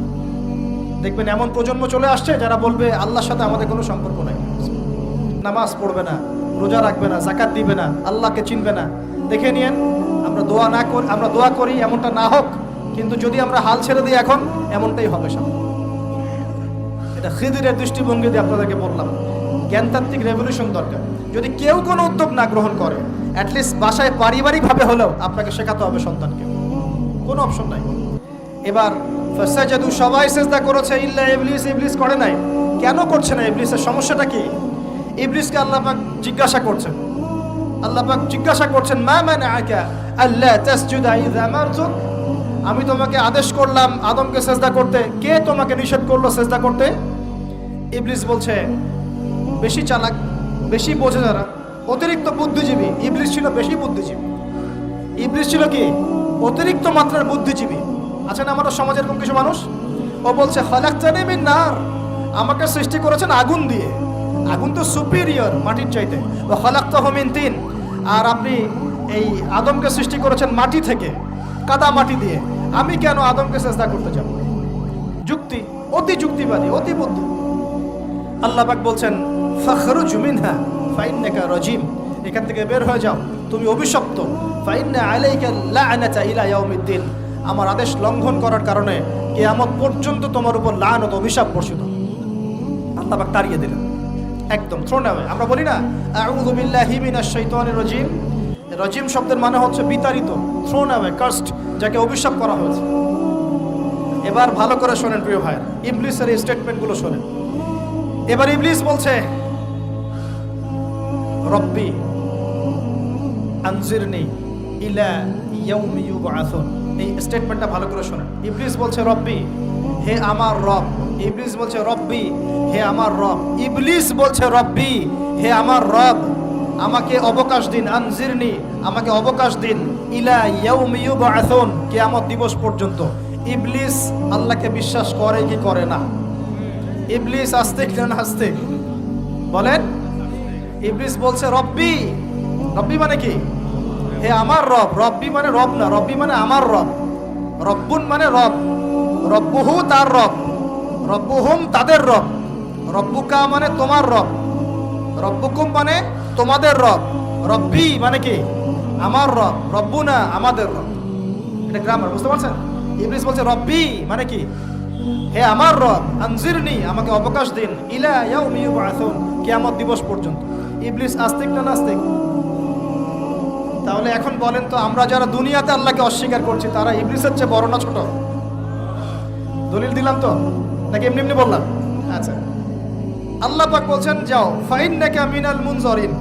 দেখবেন এমন প্রজন্ম চলে আসছে যারা বলবে আল্লাহর সাথে আমাদের কোনো সম্পর্ক নাই, নামাজ পড়বে না, রোজা রাখবে না, যাকাত দিবে না, আল্লাহকে চিনবে না। দেখে নিয়েন, আমরা দোয়া করি এমনটা না হোক, কিন্তু যদি আমরা হাল ছেড়ে দিই এখন এমনটাই হবে সামনে। এটা খিদিরের দৃষ্টিভঙ্গি দিয়ে আপনাদেরকে বললাম, জ্ঞানতাত্ত্বিক রেভলিউশন দরকার। যদি কেউ কোনো উদ্যোগ না গ্রহণ করে, অ্যাটলিস্ট বাসায় পারিবারিকভাবে হলেও আপনাকে শেখাতে হবে সন্তানকে, কোনো অপশন নাই। এবার ফাসাজাদু, সবাই সিজদা করেছে, ইল্লা ইবলিস, ইবলিস করে নাই। কেন করছে না? ইবলিসের সমস্যাটা কি? ইবলিসকে আল্লাহ পাক জিজ্ঞাসা করছেন, আল্লাহ পাক জিজ্ঞাসা করছেন মা মানাআকা আল্লা তাসজুদা ইযা আমারতুক, আমি তোমাকে আদেশ করলাম আদমকে সিজদা করতে, কে তোমাকে নিষেধ করলো সিজদা করতে? ইবলিস বলছে, বেশি চালাক, বেশি বোঝে যারা, অতিরিক্ত বুদ্ধিজীবী। ইবলিস ছিল বেশি বুদ্ধিজীবী। ইবলিস ছিল কি? অতিরিক্ত মাত্রার বুদ্ধিজীবী। আছেন আমাদের সমাজে এরকম কিছু মানুষ, ও বলছে খালাকতানি মিন নার, আমাকে সৃষ্টি করেছেন আগুন দিয়ে, আগুন তো সুপিরিয়র মাটির চাইতে। ওয়া খালাকতাহু মিন তিন, আর আপনি এই আদমকে সৃষ্টি করেছেন মাটি থেকে, কাদা মাটি দিয়ে, আমি কেন আদমকে সিজদা করতে যাব? যুক্তি, অতি যুক্তিবাদী, অতি বুদ্ধি। আল্লাহ পাক বলছেন ফাখরুজ মিনহা ফাইন্নাকা রাজিম, এখান থেকে বের হয়ে যাও, তুমি অভিশপ্ত। ফাইন্না আলাইকা লা'নাতা ইলা ইয়াউমিদ্দিন, আমার আদেশ লঙ্ঘন করার কারণে কিয়ামত পর্যন্ত তোমার উপর লানত, অভিশাপ বর্ষিত। আল্লাহ পাক তাড়িয়ে দিলেন, একদম থ্রোন অ্যাওয়ে। আমরা বলি না আউযু বিল্লাহি মিনাশ শাইতানির রাজিম, রাজিম শব্দের মানে হচ্ছে বিতাড়িত, থ্রোন অ্যাওয়ে, কার্সড, যাকে অভিশাপ করা হয়েছে। এবার ভালো করে শোনেন প্রিয় ভাই, ইবলিসের এই স্টেটমেন্টগুলো শোনেন। এবার ইবলিস বলছে রব্বি আনজিরনি ইলা ইয়াউমি ইউবআসুন। এই স্টেটমেন্টটা ভালো করে শোনেন। ইবলিস বলছে রব্বি, হে আমার রব। ইবলিস বলছে রব্বি, হে আমার রব। ইবলিস বলছে রব্বি, হে আমার রব, আমাকে অবকাশ দিন, আনজিরনি, আমাকে অবকাশ দিন, ইলা ইয়াউমি ইউবআসুন, কিয়ামত দিবস পর্যন্ত। ইবলিস আল্লাহকে বিশ্বাস করে কি করে না? ইবলিস আস্তিক না নাস্তিক বলেন? ইবলিস বলছে রব্বি। রব্বি মানে কি? হে আমার রব। রব্বি মানে রব না, রব্বি মানে আমার রব। রব্বুন মানে রব, রব্বুহু তার রব, রব্বুহুম তাদের রব, রব্বুকা মানে তোমার রব, রব্বুকুম মানে তোমাদের রব, রব্বি মানে কি? আমার রব, রব্বুনা আমাদের রব। এটা গ্রামার, বুঝতে পারছেন? ইবলিস বলছে রব্বি মানে কি? হে আমার রব, আনজিরনি, আমাকে অবকাশ দিন, ইলা ইয়াউমি ইউবআসুন, কিয়ামত দিবস পর্যন্ত। ইবলিস আস্তিক না নাস্তিক? তাহলে এখন বলেন তো, আমরা যারা দুনিয়াতে আল্লাহকে অস্বীকার করছি তারা ইবলিসের চেয়ে বড় না ছোট? দলিল দিলাম তো, নাকি এমনি এমনি বললাম? আচ্ছা, আল্লাহ পাক বলছেন যাও, ফাইন্নাকা মিনাল মুনজারিন,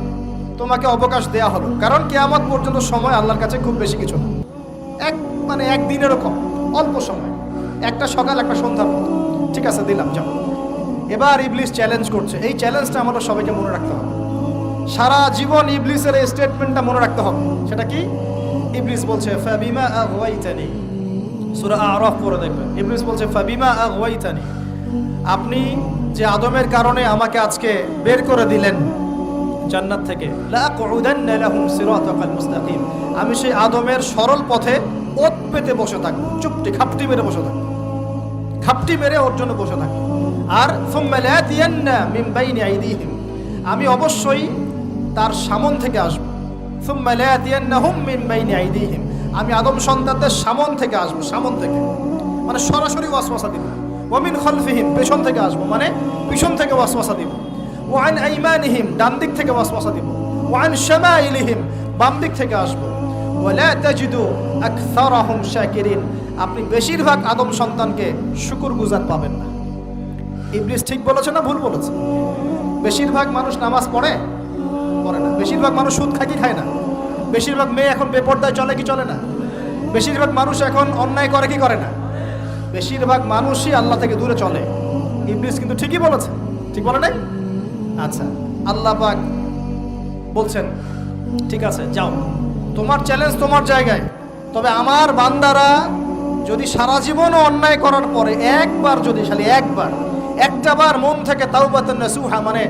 তোমাকে অবকাশ দেয়া হলো। কারণ কিয়ামত পর্যন্ত সময় আল্লাহর কাছে খুব বেশি কিছু না, এক দিনেরও কম, অল্প সময়, একটা সকাল একটা সন্ধ্যার মতো। ঠিক আছে, দিলাম, যাও। এবার ইবলিস চ্যালেঞ্জ করছে। এই চ্যালেঞ্জটা আমাদের সবাইকে মনে রাখতে হবে, সারা জীবন ইবলিসের এই স্টেটমেন্টটা মনে রাখতে হবে। সেটা কি? ইবলিস বলছে ফাবিমা আগওয়াইতানি, সূরা আরাফ পড়ে দেখবেন। ইবলিস বলছে ফাবিমা আগওয়াইতানি, আপনি যে আদমের কারণে আমাকে আজকে বের করে দিলেন জান্নাত থেকে, লা আকুদান্না লাহুম সিরাতাকাল মুস্তাকিম, আমি সেই আদমের সরল পথে ওত পেতে বসে থাকবো, চুপটি খাপটি মেরে বসে থাকবো, খাপটি মেরে ওর জন্য বসে থাকবো। আর সুম্মা লাতিয়ান্না মিন বাইনি আইদিহিম, আমি অবশ্যই তার সামন থেকে আসবো। সুম্মা লাতিয়ান্নাহুম মিন বাইনি আইদিহিম, আমি আদম সন্তানদের সামন থেকে আসবো, সামন থেকে মানে সরাসরি ওয়াসওয়াসা দিব। ওয়া মিন খালফিহিম, পেছন থেকে আসবো মানে পিছন থেকে ওয়াসওয়াসা দিব। ওয়া আন আইমানিহিম, ডান দিক থেকে ওয়াসওয়াসা দিব। ওয়া আন শামাইলিহিম, বাম দিক থেকে আসবো। ওয়া লা তাজিদু আকসারাহুম শাকিরিন, আপনি বেশিরভাগ আদম সন্তানকে শুকরগুজার পাবেন না। ইবলিস ঠিক বলেছে না ভুল বলেছে? বেশিরভাগ মানুষ নামাজ পড়ে না, বেশিরভাগ মানুষ সুদ খায় কি খায় না, বেশিরভাগ মেয়ে এখন বেপরদায় চলে কি চলে না, বেশিরভাগ মানুষ এখন অন্যায় করে কি করে না, বেশিরভাগ মানুষই আল্লাহ থেকে দূরে চলে। ইবলিস কিন্তু ঠিকই বলেছে, ঠিক বলে নাই? আচ্ছা, আল্লাহ পাক বলছেন ঠিক আছে যাও, তোমার চ্যালেঞ্জ তোমার জায়গায়, তবে আমার বান্দারা যদি সারা জীবনও অন্যায় করার পরে একবার, যদি খালি একটা বার মন থেকে তাওবাতুন নাসুহা মানে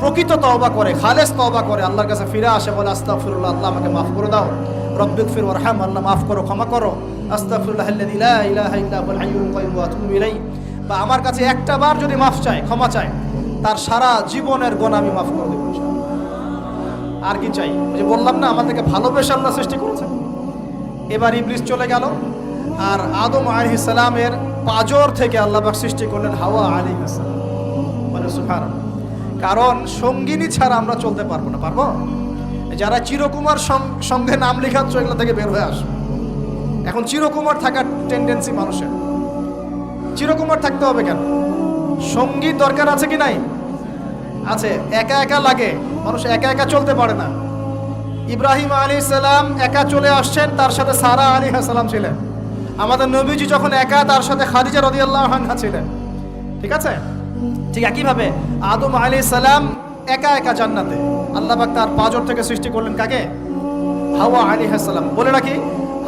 প্রকৃত তওবা করে, খালেস তওবা করে, আল্লাহর কাছে ফিরে আসে, বলে আস্তাগফিরুল্লাহ, আল্লাহ আমাকে মাফ করে দাও, রব্বিগফির ওয়ারহাম, আল্লাহ মাফ করো, ক্ষমা করো, আস্তাগফিরুল্লাহাল্লাযী লা ইলাহা ইল্লা হুয়াল হাইয়ুল কাইয়্যুম ওয়া আতুবু ইলাইহি, বা আমার কাছে একটা বার যদি মাফ চায়, ক্ষমা চায়, তার সারা জীবনের গুনাহ আমি মাফ করে দেব। আর কি চাই? ওই যে বললাম না, আমাদেরকে ভালোবেসে আল্লাহ সৃষ্টি করেছেন। এবার ইবলিস চলে গেল, আর আদম আলাইহিস সালামের পাঁজর থেকে আল্লাহ পাক সৃষ্টি করলেন হাওয়া আলাইহিস সালাম। মানে সুবহানাল্লাহ, কারণ সঙ্গিনী ছাড়া আমরা চলতে পারবো না। পারবো? যারা চিরকুমার সঙ্গে নাম লেখাচ্ছ, এগুলো থেকে বের হয়ে আসো। এখন চিরকুমার থাকার টেন্ডেন্সি মানুষের, চিরকুমার থাকতে হবে কেন? সঙ্গী দরকার আছে কি নাই? আছে। একা একা লাগে, মানুষ একা একা চলতে পারে না। ইব্রাহিম আলাইহিস সালাম একা চলে আসছেন, তার সাথে সারা আলাইহিস সালাম ছিলেন। আমাদের নবীজি যখন একা, তার সাথে খাদিজা রাদিয়াল্লাহু আনহা ছিলেন। ঠিক আছে? ঠিক একইভাবে আদম আলাইহিস সালাম একা একা জান্নাতে, আল্লাহ পাক তার পাঁজর থেকে সৃষ্টি করলেন কাকে? হাওয়া আলাইহিস সালাম। বলে রাখি,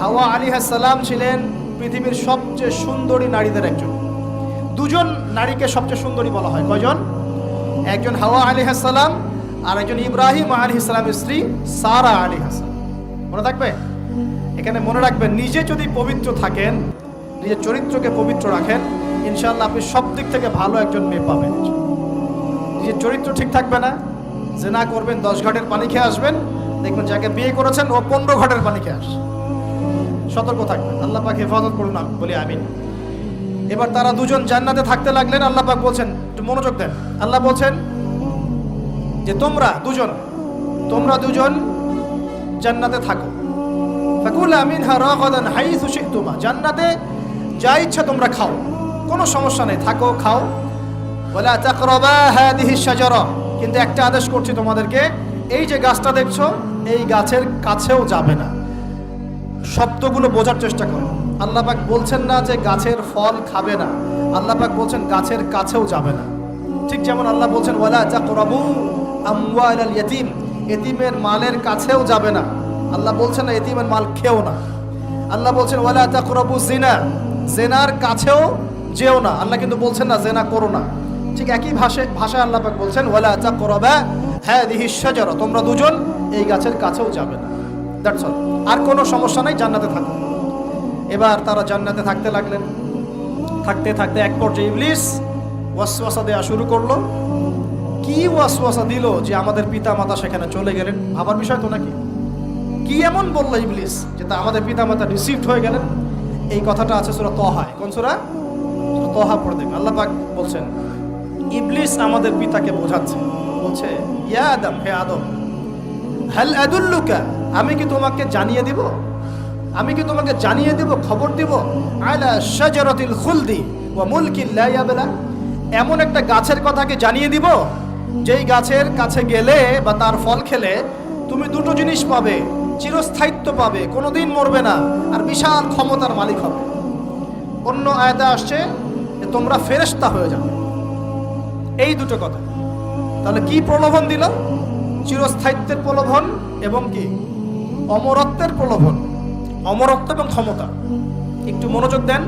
হাওয়া আলাইহিস সালাম ছিলেন পৃথিবীর সবচেয়ে সুন্দরী নারীদের একজন। দুজন নারীকে সবচেয়ে সুন্দরী বলা হয়। কয়জন? একজন হাওয়া আলাইহিস সালাম, আর একজন ইব্রাহিম আলাইহিস সালামের স্ত্রী সারা আলাইহিস সালাম। মনে থাকবে? এখানে মনে রাখবেন, নিজে যদি পবিত্র থাকেন, নিজের চরিত্রকে পবিত্র রাখেন, ইনশাআল্লাহ আপনি সব দিক থেকে ভালো একজন মেয়ে পাবেন। নিজের চরিত্র ঠিক থাকবে না, জিনা করবেন, 10 ঘাটের পানি খেয়ে আসবেন, দেখবেন যাকে বিয়ে করেছেন ও 15 ঘাটের পানি খেয়ে আসে। সতর্ক থাকবেন, আল্লাহ পাক হেফাজত করুন, বলি আমিন। এবার তারা দুজন জান্নাতে থাকতে লাগলেন। আল্লাহ পাক বলছেন, একটু মনোযোগ দেন, আল্লাহ বলছেন যে তোমরা দুজন জান্নাতে থাকো। ফাকুলা মিনহা রাগাদান হাইসু শি'তুমা, জান্নাতে যা ইচ্ছা তোমরা খাও, কোনো সমস্যা নেই, থাকো খাও। ওয়ালা তাকরাবা হাদিহি শাজারা, কিন্তু একটা আদেশ করছি তোমাদেরকে, এই যে গাছটা দেখছো এই গাছের কাছেও যাবে না। শব্দগুলো বোঝার চেষ্টা করো। আল্লাহ পাক বলছেন না যে গাছের ফল খাবে না, আল্লাহ পাক বলছেন গাছের কাছেও যাবে না। ঠিক যেমন আল্লাহ বলছেন ওয়ালা তাকরাবু আমওয়ালাল ইয়াতীম, এতিমের মালের কাছেও যাবে না। আল্লাহ বলছেন না এতিমের মাল খেও না। আল্লাহ বলছেন ওয়ালা তাকরাবু জিনা, জেনার কাছেও যেও না। আল্লাহ কিন্তু বলছেন না জেনা করো না। ঠিক একই ভাষায় আল্লাহ পাক বলছেন ওয়ালা তাকরাবা হাদিহি শাজারা, তোমরা দুজন এই গাছের কাছেও যাবে না। That's all. আর কোনো সমস্যা নাই, জান্নাতে থাকো। এবার তারা জান্নাতে থাকতে লাগলেন। থাকতে থাকতে এক পর্যায়ে ইবলিস ওয়াসওয়াসা দেওয়া শুরু করলো। কি ওয়াসওয়াসা দিল যে আমাদের পিতা মাতা সেখানে চলে গেলেন? ভাবার বিষয় তো নাকি? কি এমন বললো ইবলিস যে তা আমাদের পিতা মাতা রিসিভড হয়ে গেলেন? এই কথাটা আছে সূরা তাহায়। কোন সূরা? তাহা পড়ে দেখবেন। আল্লাহ পাক বলছেন ইবলিস আমাদের পিতাকে বোঝাচ্ছে, বলছে ইয়া আদম, হে আদম, হাল আদুল্লুকা, আমি কি তোমাকে জানিয়ে দিব, আমি কি তোমাকে জানিয়ে দিব, খবর দিব, আলা শাজারাতিল খুলদি ওয়া মুলকিন লা ইয়াবলা, এমন একটা গাছের কথা কি জানিয়ে দিব যেই গাছের কাছে গেলে বা তার ফল খেলে তুমি দুটো জিনিস পাবে, চিরস্থায়িত্ব পাবে, কোনোদিন মরবে না, আর বিশাল ক্ষমতার মালিক হবে। অন্য আয়াতে আসছে যে তোমরা ফেরেশতা হয়ে যাবে। এই দুটো কথা। তাহলে কি প্রলোভন দিল? চিরস্থায়িত্বের প্রলোভন এবং কি অমরত্বের প্রলোভন। অমরত্ব এবং ক্ষমতা। একটু মনোযোগ দেন।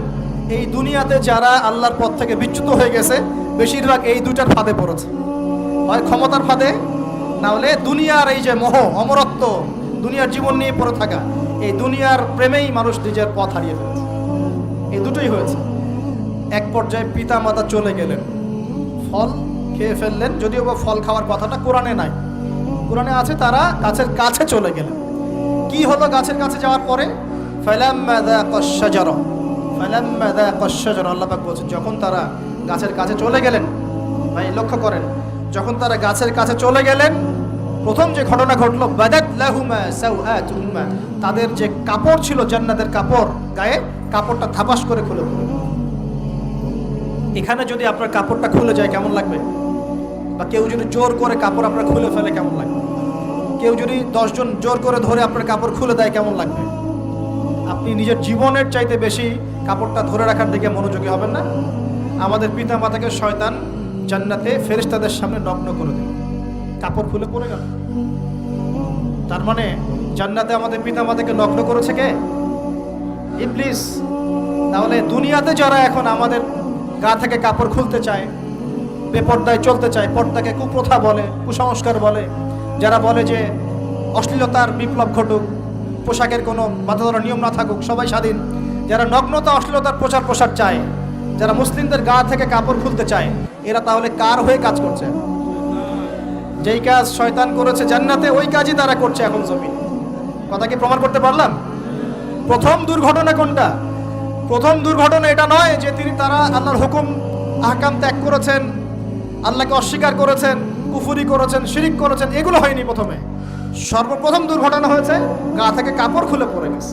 এই দুনিয়াতে যারা আল্লাহর পথ থেকে বিচ্যুত হয়ে গেছে বেশিরভাগ এই দুটার ফাঁদে পড়েছে, হয় ক্ষমতার ফাঁদে, না হলে দুনিয়ার এই যে মোহ, অমরত্ব, দুনিয়ার জীবন নিয়ে পড়ে থাকা, এই দুনিয়ার প্রেমেই মানুষ নিজের পথ হারিয়ে ফেলেছে। এই দুটোই হয়েছে। এক পর্যায়ে পিতা মাতা চলে গেলেন, ফল খেয়ে ফেললেন, যদিও বা ফল খাওয়ার কথাটা কোরআনে নাই, কোরআনে আছে তারা গাছের কাছে চলে গেলেন। কি হলো গাছের কাছে যাওয়ার পরে? ফালাম্মা যাকাশ শাজারা, ফালাম্মা যাকাশ শাজারা, আল্লাহ পাক বলছেন যখন তারা গাছের কাছে চলে গেলেন। ভাই লক্ষ্য করেন, যখন তারা গাছের কাছে চলে গেলেন প্রথম যে ঘটনা ঘটলো, বাদাত লাহুমা সাওআতুহুমা, তাদের যে কাপড় ছিল জান্নাতের কাপড়, গায়ে কাপড়টা ধাপাস করে খুলে পড়ল। এখানে যদি আপনার কাপড়টা খুলে যায় কেমন লাগবে? বা কেউ যদি জোর করে কাপড় আপনার খুলে ফেলে কেমন লাগবে? কেউ যদি 10 জন জোর করে ধরে আপনার কাপড় খুলে দেয় কেমন লাগবে? আপনি নিজের জীবনের চাইতে বেশি কাপড়টা ধরে রাখার দিকে মনোযোগী হবেন না? আমাদের পিতা মাতাকে শয়তান জান্নাতে ফেরেশতাদের সামনে নগ্ন করে দেবে, কাপড় খুলে পড়ে গেল। তার মানে জান্নাতে আমাদের পিতা মাতাকে নগ্ন করেছে কে? ইবলিস। তাহলে দুনিয়াতে যারা এখন আমাদের গা থেকে কাপড় খুলতে চায়, বেপর্দায় চলতে চায়, পর্দাকে কুপ্রথা বলে, কুসংস্কার বলে, যারা বলে যে অশ্লীলতার বিপ্লব ঘটুক, পোশাকের কোনো বাধা ধরা নিয়ম না থাকুক, সবাই স্বাধীন, যারা নগ্নতা অশ্লীলতার প্রচার প্রসার চায়, যারা মুসলিমদের গা থেকে কাপড় খুলতে চায়, এরা তাহলে কার হয়ে কাজ করছে? যেই কাজ শয়তান করেছে জান্নাতে ওই কাজই তারা করছে এখন জমিনে। কথা কি প্রমাণ করতে পারলাম? প্রথম দুর্ঘটনা কোনটা? প্রথম দুর্ঘটনা এটা নয় যে তারা আল্লাহর হুকুম আহকাম ত্যাগ করেছেন, আল্লাহকে অস্বীকার করেছেন, কুফরি করেছেন, শিরিক করেছেন, এগুলো হয়নি। প্রথমে সর্বপ্রথম দুর্ঘটনা হয়েছে গা থেকে কাপড় খুলে পড়ে গেছে,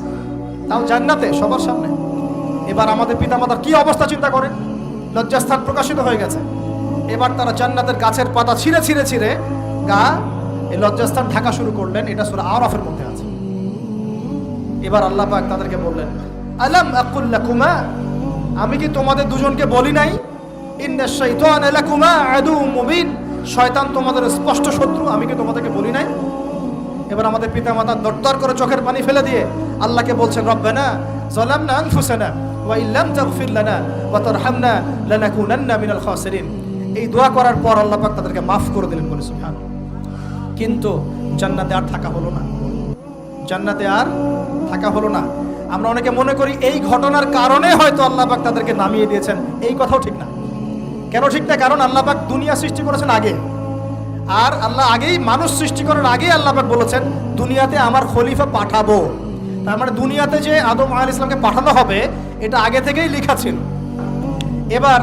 তাও জান্নাতে সবার সামনে। এবার আমাদের পিতামাতার কি অবস্থা চিন্তা করেন, লজ্জাস্থান প্রকাশিত হয়ে গেছে। এবার তারা জান্নাতের গাছের পাতা ছিঁড়ে ছিঁড়ে ছিঁড়ে গা এই লজ্জাস্থান ঢাকা শুরু করলেন। এটা সূরা আরাফের মধ্যে আছে। এবার আল্লাহ পাক তাদেরকে বললেন, আলাম আকুল লাকুমা, আমি কি তোমাদের দুজনকে বলি নাই, ইন্নাশ শাইতানা লাকুমা আদুউম মুবিন, শয়তান তোমাদের স্পষ্ট শত্রু, আমি কি তোমাদেরকে বলি নাই? এবার আমাদের পিতা মাতা দরদর করে চোখের পানি ফেলে দিয়ে আল্লাহকে বলছেন, রব্বানা যালামনা আনফুসানা ওয়া ইল্লাম তাগফির লানা ওয়া তারহামনা লানাকুনান্না মিনাল খাসিরিন। এই দোয়া করার পর আল্লাহ পাক তাদেরকে মাফ করে দিলেন, বলে সুবহানাল্লাহ। কিন্তু জান্নাতে আর থাকা হলো না, জান্নাতে আর থাকা হলো না। আমরা অনেকে মনে করি এই ঘটনার কারণে হয়তো আল্লাহ পাক তাদেরকে নামিয়ে দিয়েছেন, এই কথাও ঠিক না। কেন ঠিক না? কারণ আল্লাহ পাক দুনিয়া সৃষ্টি করেছেন আগে, আর আল্লাহ আগেই মানুষ সৃষ্টি করার আগেই আল্লাহ পাক বলেছেন দুনিয়াতে আমার খলিফা পাঠাবো। তার মানে দুনিয়াতে যে আদম আলাইহিস সালামকে পাঠানো হবে এটা আগে থেকেই লেখা ছিল। এবার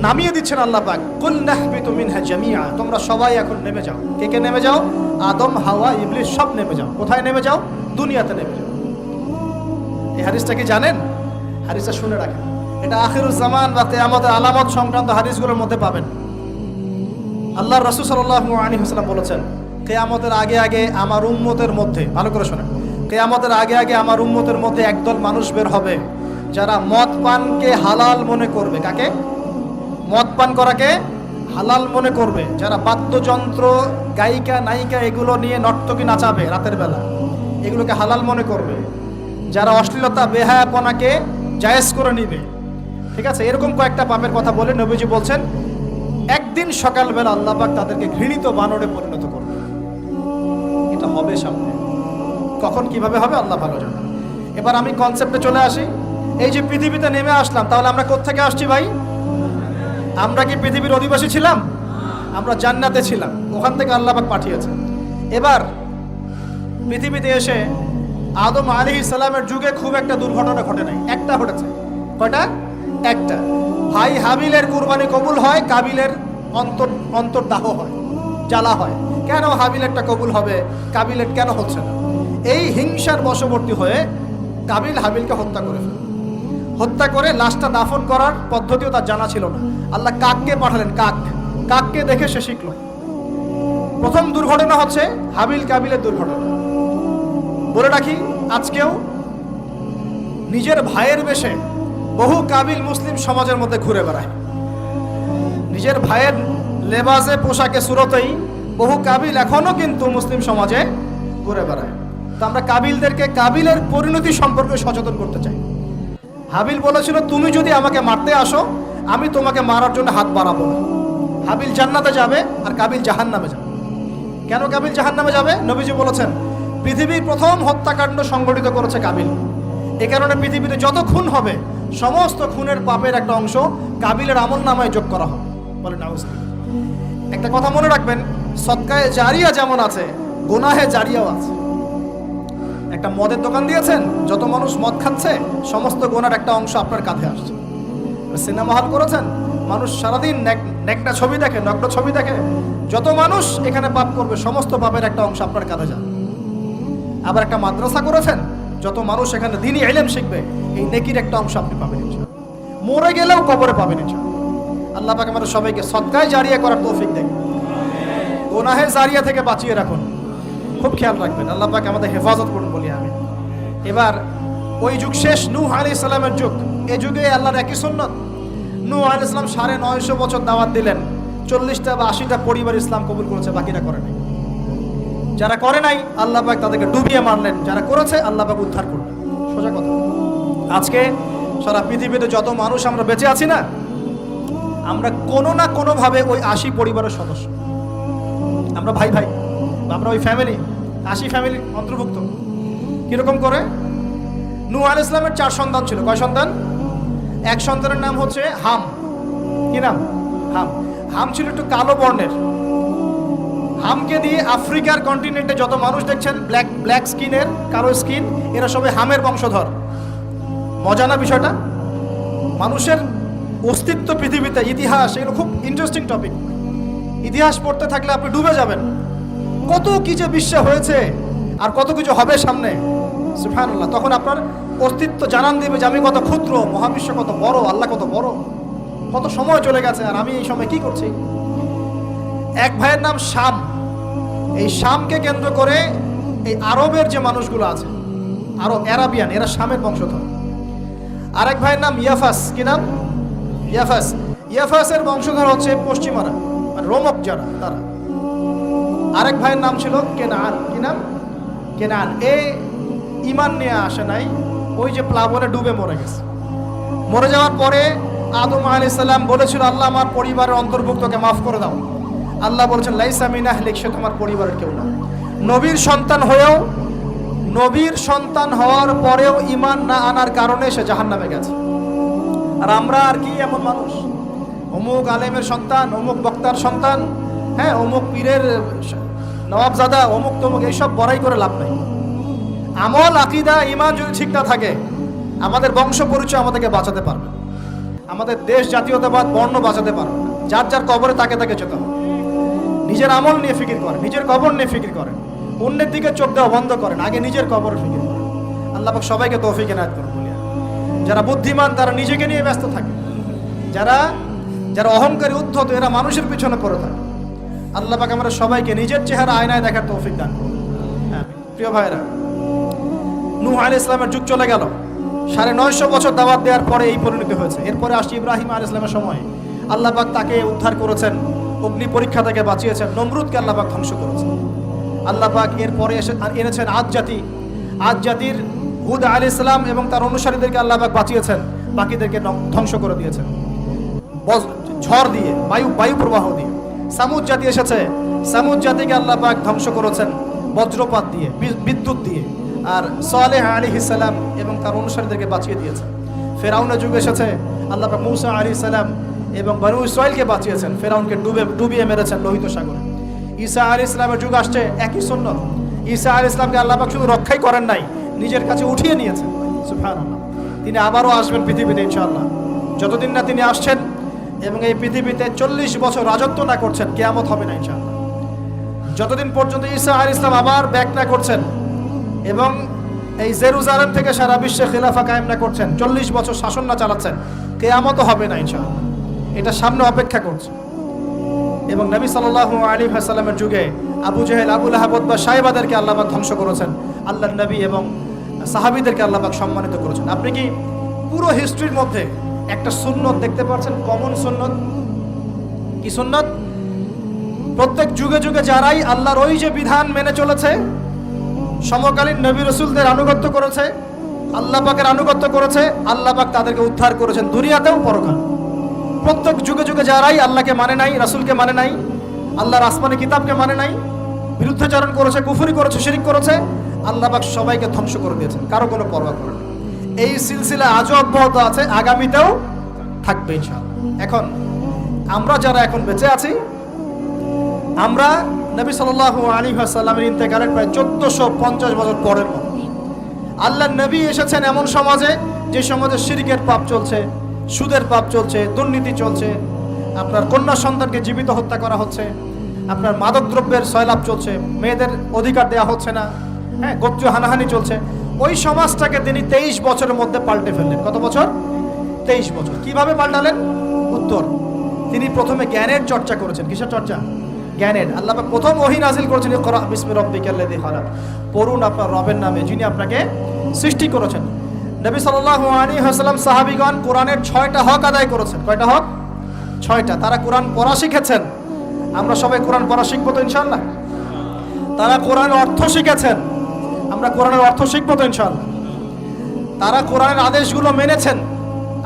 নামিয়ে দিচ্ছেন আল্লাহ পাক, কুল নাহবিতু মিনহা জামিআ, তোমরা সবাই এখন নেমে যাও। কে কে নেমে যাও? আদম, হাওয়া, ইবলিস সব নেমে যাও। কোথায় নেমে যাও? দুনিয়াতে নেমে যাও। এই হাদিসটা কি জানেন? হাদিসটা শুনে রাখেন, এটা আখিরুজ জামান বা কিয়ামতের আলামত সংক্রান্ত হাদিসগুলোর মধ্যে পাবেন। আল্লাহর রাসূল সাল্লাল্লাহু আলাইহি ওয়াসাল্লাম বলেছেন, কিয়ামতের আগে আগে আমার উম্মতের মধ্যে, ভালো করে শোনেন, কিয়ামতের আগে আগে আমার উম্মতের মধ্যে একদল মানুষ বের হবে যারা মদ পানকে হালাল মনে করবে। কাকে? মদ পান করাকে হালাল মনে করবে। যারা বাদ্যযন্ত্র, গায়িকা, নায়িকা এগুলো নিয়ে নর্তকী নাচাবে রাতের বেলা, এগুলোকে হালাল মনে করবে। যারা অশ্লীলতা, বেহায়াপনাকে জায়েজ করে নিবে। ঠিক আছে, এরকম কয়েকটা পাপের কথা বলে নবীজি বলছেন একদিন সকালবেলা আল্লাহ পাক তাদেরকে ঘৃণিত বানরে পরিণত করবে। এটা হবে সামনে, কখন কিভাবে হবে আল্লাহ ভালো জানেন। এবার আমি কনসেপ্টে চলে আসি। এই যে পৃথিবীতে নেমে আসলাম, তাহলে আমরা কোত্থেকে আসছি ভাই? আমরা কি পৃথিবীর অধিবাসী ছিলাম? আমরা জান্নাতে ছিলাম, ওখান থেকে আল্লাহ পাক পাঠিয়েছেন। এবার পৃথিবীতে এসে আদম আলাইহিস সালামের যুগে খুব একটা দুর্ঘটনা ঘটে নাই, একটা ঘটেছে। কয়টা? একটা। ভাই হাবিলের কুরবানি কবুল হয়, কাবিলের অন্তর্দাহ হয়, জ্বালা হয়। কেন হাবিলেরটা কবুল হবে, কাবিলের কেন হচ্ছে না? এই হিংসার বশবর্তী হয়ে কাবিল হাবিলকে হত্যা করে ফেলে। হত্যা করে লাশটা দাফন করার পদ্ধতিও তার জানা ছিল না। আল্লাহ কাককে পাঠালেন, কাককে দেখে সে শিখল। প্রথম দুর্ঘটনা হচ্ছে হাবিল কাবিলের দুর্ঘটনা। বলে রাখি, আজকেও নিজের ভাইয়ের বেশে বহু কাবিল মুসলিম সমাজের মধ্যে ঘুরে বেড়ায়। নিজের ভাইয়ের লেবাসে, পোশাকে, সুরতেই বহু কাবিল এখনো কিন্তু মুসলিম সমাজে ঘুরে বেড়ায়। তো আমরা কাবিলদেরকে কাবিলের পরিণতি সম্পর্কে সচেতন করতে চাই। হাবিল বলেছিল, তুমি যদি আমাকে মারতে আসো, আমি তোমাকে মারার জন্য হাত বাড়াবো না। হাবিল জান্নাতে যাবে আর কাবিল জাহান্নামে যাবে। কেন কাবিল জাহান্নামে যাবে? নবীজি বলেছেন, পৃথিবীর প্রথম হত্যাকাণ্ড সংগঠিত করেছে কাবিল। এ কারণে পৃথিবীতে যত খুন হবে, সমস্ত খুনের পাপের একটা অংশ কাবিলের আমলনামায় যোগ করা হবে। বলে নাউজুবিল্লাহ। একটা কথা মনে রাখবেন, সদকায়ে জারিয়া যেমন আছে, গুনাহে জারিয়াও আছে। একটা মদের দোকান দিয়েছেন, যত মানুষ মদ খাচ্ছে, সমস্ত গুনার একটা অংশ আপনার কাঁধে আসছে। সিনেমা হল করেছেন, মানুষ সারাদিন নেকটা ছবি দেখে, নগ্ন ছবি দেখে, যত মানুষ এখানে পাপ করবে, সমস্ত পাপের একটা অংশ আপনার কাঁধে যাবে। আবার একটা মাদ্রাসা করেছেন, যত মানুষ এখানে দ্বীনি ইলম শিখবে, এই নেকির একটা অংশ আপনি পাবেন ইনশাআল্লাহ। মরে গেলেও কবরে পাবেন ইনশাআল্লাহ। আল্লাহ পাক আমাদের সবাইকে সদকায়ে জারিয়া করার তৌফিক দেন, গুনাহে জারিয়া থেকে বাঁচিয়ে রাখুন। খুব খেয়াল রাখবেন, আল্লাহ পাক আমাদের হেফাজত করুন বলি আমি। এবার ওই যুগ শেষ, নূহ আলাইহিস সালামের যুগ। এই যুগে আল্লাহর একই সুন্নাত। নূহ আলাইহিস সালাম 950 বছর দাওয়াত দিলেন, 40টা বা 80টা পরিবার ইসলাম কবুল করেছে, বাকিরা করে নাই। যারা করে নাই আল্লাহ পাক তাদেরকে ডুবিয়ে মারলেন, যারা করেছে আল্লাহ পাক উদ্ধার করলেন। সোজা কথা। আজকে সারা পৃথিবীতে যত মানুষ আমরা বেঁচে আছি না, আমরা কোনো না কোনোভাবে ওই 80 পরিবারের সদস্য। আমরা ভাই ভাই, আমরা ওই ফ্যামিলি, 80 ফ্যামিলির অন্তর্ভুক্ত। কিরকম করে? নূহ আলাইহিস সালামের 4 সন্তান ছিল। কয় সন্তান? এক সন্তানের নাম হচ্ছে হাম। কি নাম? হাম। হাম ছিল একটু কালো বর্ণের। হামকে দিয়ে আফ্রিকার কন্টিনেন্টে যত মানুষ দেখছেন ব্ল্যাক স্কিনের, কালো স্কিন, এরা সবাই হামের বংশধর। মজা না বিষয়টা? মানুষের অস্তিত্ব পৃথিবীতে, ইতিহাস, এগুলো খুব ইন্টারেস্টিং টপিক। ইতিহাস পড়তে থাকলে আপনি ডুবে যাবেন। কত কি যে বিশ্বে হয়েছে আর কত কিছু হবে সামনে, সুবহানাল্লাহ। তখন আপনার অস্তিত্ব জানান দিবে যে আমি কত ক্ষুদ্র, মহাবিশ্ব কত বড়, আল্লাহ কত বড়, কত সময় চলে গেছে আর আমি এই সময় কি করছি। এক ভাইয়ের নাম শাম। এই শামকে কেন্দ্র করে এই আরবের যে মানুষগুলো আছে, অ্যারাবিয়ান, এরা শামের বংশধর। আরেক ভাইয়ের নাম ইয়াফাস। কি নাম? ইয়াফাস। ইয়াফাসের বংশধর হচ্ছে পশ্চিমারা, মানে রোমক যারা, তারা। আরেক ভাইয়ের নাম ছিল কেনান। কি নাম? কেনান। এ ঈমান নিয়ে আসে নাই, ওই যে প্লাবনে ডুবে মরে গেছে। মরে যাওয়ার পরে আদম আলাইহিস সালাম বলেছিল, আল্লাহ আমার পরিবারের অন্তর্ভুক্তকে মাফ করে দাও। আল্লাহ বলেছেন, লাইসা মিন আহলিক, সে তোমার পরিবারের কেউ না। নবীর সন্তান হওয়ার পরেও ঈমান না আনার কারণে সে জাহান্নামে গেছে। আর আমরা আর কি এমন মানুষ, অমুক আলেমের সন্তান, অমুক বক্তার সন্তান, হ্যাঁ, অমুক পীরের নওয়াবজাদা, অমুক তমুক, এইসব বড়াই করে লাভ নাই। আমল, আকীদা, ঈমান যদি ঠিক না থাকে, আমাদের বংশ পরিচয় আমাদেরকে বাঁচাতে পারবে, আমাদের দেশ, জাতীয়তাবাদ, বর্ণ বাঁচাতে পারবে না। যার যার কবরে তাকে তাকে যেতে হবে। নিজের আমল নিয়ে ফিকির করেন, নিজের কবর নিয়ে ফিকির করেন, অন্যের দিকে চোখ দেওয়া বন্ধ করেন, আগে নিজের কবর ফিকির করেন। আল্লাহ পাক সবাইকে তৌফিক এনায়েত করুন বলি। যারা বুদ্ধিমান তারা নিজেকে নিয়ে ব্যস্ত থাকে, যারা যারা অহংকারী উদ্ধত এরা মানুষের পিছনে পড়ে থাকে। আল্লাহ পাক আমরা সবাইকে নিজের চেহারা আয়নায় দেখার তৌফিক দান করুন। হ্যাঁ প্রিয় ভাইরা, নূহ আলাইহিস সালামের যুগ চলে গেল, 950 বছর দাওয়াত দেওয়ার পরে এই পরিণতি হয়েছে। এরপরে আসছে ইব্রাহিম আলাইহিস সালামের সময়। আল্লাহ পাক তাকে উদ্ধার করেছেন, অগ্নি পরীক্ষা থেকে বাঁচিয়েছেন, নমরুদকে আল্লাহ পাক ধ্বংস করেছেন। আল্লাহ পাক এরপরে এনেছেন আদ জাতি। আদ জাতির হুদ আলাইহিস সালাম এবং তার অনুসারীদেরকে আল্লাহ পাক বাঁচিয়েছেন, বাকিদেরকে ধ্বংস করে দিয়েছেন ঝড় দিয়ে, বায়ু প্রবাহ দিয়ে। সামুদ জাতি এসেছে, সামুদ জাতিকে আল্লাহ পাক ধ্বংস করেছেন বজ্রপাত দিয়ে, বিদ্যুৎ দিয়ে। আর সালেহ আলাইহিস সালাম এবং তার অনুসারীদেরকে বাঁচিয়ে দিয়েছেন। ফেরাউনের যুগ এসেছে, আল্লাহ পাক মূসা আলাইহিস সালাম এবং বনু ইসরাইলকে বাঁচিয়েছেন, ফেরাউনকে ডুবিয়ে মেরেছেন লোহিত সাগরে। ঈসা আলাইহিস সালামের যুগ আসছে, একই সুন্নাত। ঈসা আলাইহিস সালামকে আল্লাহ পাক শুধু রক্ষাই করেন নাই, নিজের কাছে উঠিয়ে নিয়েছেন। সুবহানাল্লাহ। তিনি আবারও আসবেন পৃথিবীতে ইনশাআল্লাহ। যতদিন না তিনি আসছেন এবং এই পৃথিবীতে 40 বছর রাজত্ব না করছেন, কিয়ামত হবে না ইনশাআল্লাহ। যতদিন পর্যন্ত ঈসা আলাইহিস সালাম আবার ব্যাক না করছেন এবং এই জেরুজালেম থেকে সারা বিশ্বে খিলাফা কায়েম না করছেন, 40 বছর শাসন না চালাচ্ছেন, কিয়ামত হবে না ইনশাআল্লাহ। এটা সামনে অপেক্ষা করছে। এবং নবী সাল্লাল্লাহু আলাইহি ওয়াসাল্লামের যুগে আবু জেহেল, আবু লাহাব বা সাহেবাদেরকে আল্লাহ পাক ধ্বংস করেছেন, আল্লাহর নবী এবং সাহাবীদেরকে আল্লাহ পাক সম্মানিত করেছেন। আপনি কি পুরো হিস্ট্রির মধ্যে একটা সুন্নত দেখতে পাচ্ছেন, কমন সুন্নত? কি সুন্নত? প্রত্যেক যুগে যুগে যারাই আল্লাহর ওই যে বিধান মেনে চলেছে, সমকালীন নবী রাসূলদের আনুগত্য করেছে, আল্লাহ পাকের আনুগত্য করেছে, আল্লাহ পাক তাদেরকে উদ্ধার করেছেন দুনিয়াতেও পরকাল। প্রত্যেক যুগে যুগে যারাই আল্লাহকে মানে নাই, রাসূলকে মানে নাই, আল্লাহর আসমানি কিতাবকে মানে নাই, বিরুদ্ধাচরণ করেছে, কুফরি করেছে, শিরক করেছে, আল্লাহ পাক সবাইকে ধ্বংস করে দিয়েছেন, কারো কোনো পরোয়া করেন। এই সিলসিলা আজও অব্যাহত আছে, আগামীতেও থাকবে ইনশাআল্লাহ। এখন আমরা যারা এখন বেঁচে আছি, আমরা নবী সাল্লাল্লাহু আলাইহি ওয়াসাল্লামের ইন্তেকালের প্রায় 1450 বছর পরের মানুষ। আল্লাহর নবী এসেছেন এমন সমাজে, যে সমাজে শিরকের পাপ চলছে, সুদের পাপ চলছে, দুর্নীতি চলছে, আপনার কন্যা সন্তানকে জীবিত হত্যা করা হচ্ছে, আপনার মাদক দ্রব্যের সয়লাভ চলছে, মেয়েদের অধিকার দেওয়া হচ্ছে না, হ্যাঁ, গোত্রীয় হানাহানি চলছে। ওই সমাজটাকে তিনি 23 বছরের মধ্যে পাল্টে ফেললেন। কত বছর? 23 বছর। কিভাবে পাল্টালেন? উত্তর, তিনি প্রথমে জ্ঞানের চর্চা করেছেন। কিসের চর্চা? জ্ঞানের। আল্লাহ পাক প্রথম ওহী নাযিল করেছেন, ইকরা বিসমি রাব্বিকাল্লাযী খালাক, পড়ুন আপনার রবের নামে যিনি আপনাকে সৃষ্টি করেছেন। নবী সাল্লাল্লাহু আলাইহি ওয়াসাল্লাম সাহাবীগণ কোরআনের 6টা হক আদায় করেছেন। কয়টা হক? 6টা। তারা কোরআন পড়া শিখেছেন। আমরা সবাই কোরআন পড়া শিখবো তো ইনশাআল্লাহ। তারা কোরআনের অর্থ শিখেছেন। আমরা কোরআনের অর্থ শিখবো তো ইনশাআল্লাহ। তারা কোরআনের আদেশগুলো মেনেছেন।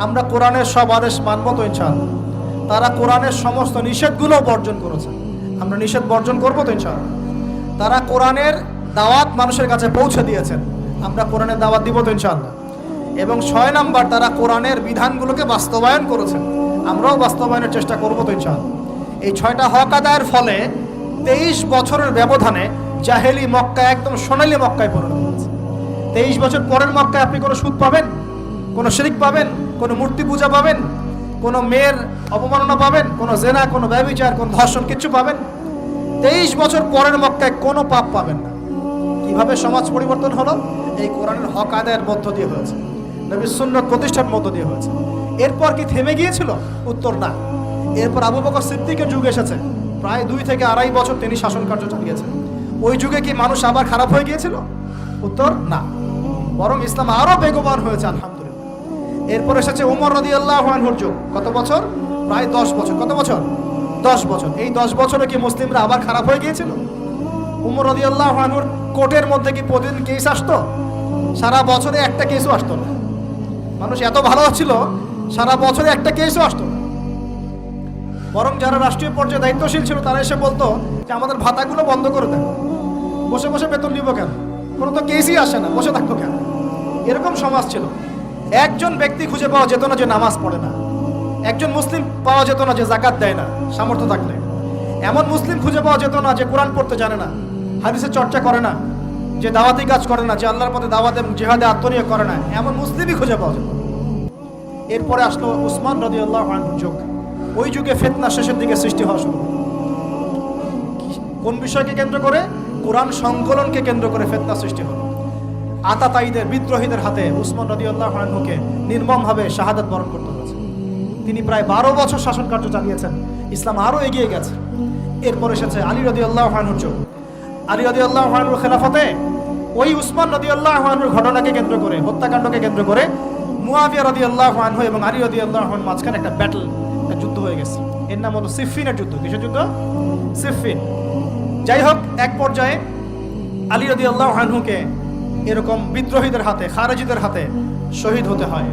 আমরা কোরআনের সব আদেশ মানবো তো ইনশাআল্লাহ। তারা কোরআনের সমস্ত নিষেধগুলো বর্জন করেছেন। আমরা নিষেধ বর্জন করবো তো ইনশাআল্লাহ। তারা কোরআনের দাওয়াত মানুষের কাছে পৌঁছে দিয়েছেন। আমরা কোরআনের দাওয়াত দিব তো ইনশাআল্লাহ। এবং 6 নাম্বার, তারা কোরআনের বিধানগুলোকে বাস্তবায়ন করেছেন। আমরাও বাস্তবায়নের চেষ্টা করবো তো ইনশাআল্লাহ। এই 6টা হক আদায়ের ফলে 23 বছরের ব্যবধানে জাহেলি মক্কা একদম সোনালী মক্কায় পরিণত হয়েছে। 23 বছর পরের মক্কায় আপনি কোনো সুদ পাবেন, কোনো শিরক পাবেন, কোনো মূর্তি পূজা পাবেন, কোনো মেয়ের অপমাননা পাবেন, কোনো জেনা, কোনো ব্যভিচার, কোনো ধর্ষণ, কিছু পাবেন? 23 বছর পরের মক্কায় কোনো পাপ পাবেন না। কিভাবে সমাজ পরিবর্তন হলো? এই কোরআনের হক আদায়ের মধ্য দিয়ে হয়েছে, নবীর সুন্নাত প্রতিষ্ঠার মধ্য দিয়ে হয়েছে। এরপর কি থেমে গিয়েছিল? উত্তর, না। এরপর আবু বকর সিদ্দিকের যুগ এসেছে, প্রায় 2 থেকে 2.5 বছর তিনি শাসন কার্য চালিয়েছেন। ওই যুগে কি মানুষ আবার খারাপ হয়ে গিয়েছিল? উত্তর, না। বরং ইসলাম আরো বেগবান হয়েছে আলহামদুলিল্লাহ। এরপর এসেছে ওমর রাদিয়াল্লাহু আনহুর যুগ। কত বছর? প্রায় 10 বছর। কত বছর? 10 বছর। এই 10 বছরে কি মুসলিমরা আবার খারাপ হয়ে গিয়েছিল? ওমর রাদিয়াল্লাহু আনহুর কোর্টের মধ্যে কি প্রতিদিন কেস আসতো? সারা বছরে একটা কেসও আসতো না। মানুষ এত ভালো ছিল, সারা বছরে একটা কেসও আসতো না। বরং যারা রাষ্ট্রীয় পর্যায়ে দায়িত্বশীল ছিল তারা এসে বলতো যে আমাদের ভাতাগুলো বন্ধ করে দেন, বসে বসে বেতন নিব কেন, কোনো তো কেসই আসে না, বসে থাকতো কেন? এরকম সমাজ ছিল। একজন ব্যক্তি খুঁজে পাওয়া যেত না যে নামাজ পড়ে না, একজন মুসলিম পাওয়া যেত না যে জাকাত দেয় না সামর্থ্য থাকলে, এমন মুসলিম খুঁজে পাওয়া যেত না যে কোরআন পড়তে জানে না, হাদিসের চর্চা করে না, যে দাওয়াতি কাজ করে না, যে আল্লাহর পথে দাওয়াত এবং জিহাদে আত্মনিয়োগ করে না, এমন মুসলিমই খুঁজে পাওয়া যেত। এরপরে আসলো উসমান রাদিয়াল্লাহু আনহুর যুগ। ওই যুগে ফিতনা শেষের দিকে সৃষ্টি হওয়া শুরু হলো। কোন বিষয়কে কেন্দ্র করে? কোরআন সংকলনকে কেন্দ্র করে ফিতনা সৃষ্টি হলো। আতাতায়ীদের বিদ্রোহীদের হাতে উসমান রাদিয়াল্লাহু আনহুকে নির্মমভাবে শাহাদাত বরণ করতে হয়েছে। তিনি প্রায় 12 বছর শাসন কার্য চালিয়েছেন। ইসলাম আরও এগিয়ে গেছে। এরপর এসেছে আলী রাদিয়াল্লাহু আনহুর যুগ। আলী রাদিয়াল্লাহু আনহুর খেলাফতে ওই উসমান রাদিয়াল্লাহু আনহুর ঘটনাকে কেন্দ্র করে, হত্যাকাণ্ডকে কেন্দ্র করে মুয়াবিয়া রাদিয়াল্লাহু আনহু এবং আলী রাদিয়াল্লাহু আনহুর মাঝখানে একটা ব্যাটল, একটা যুদ্ধ হয়ে গেছে। এর নাম হলো সিফফিনের যুদ্ধ। কিসের যুদ্ধ? সিফফিন। যাই হোক, এক পর্যায়ে আলী রাদিয়াল্লাহু আনহুকে এরকম বিদ্রোহীদের হাতে, খারেজিদের হাতে শহীদ হতে হয়।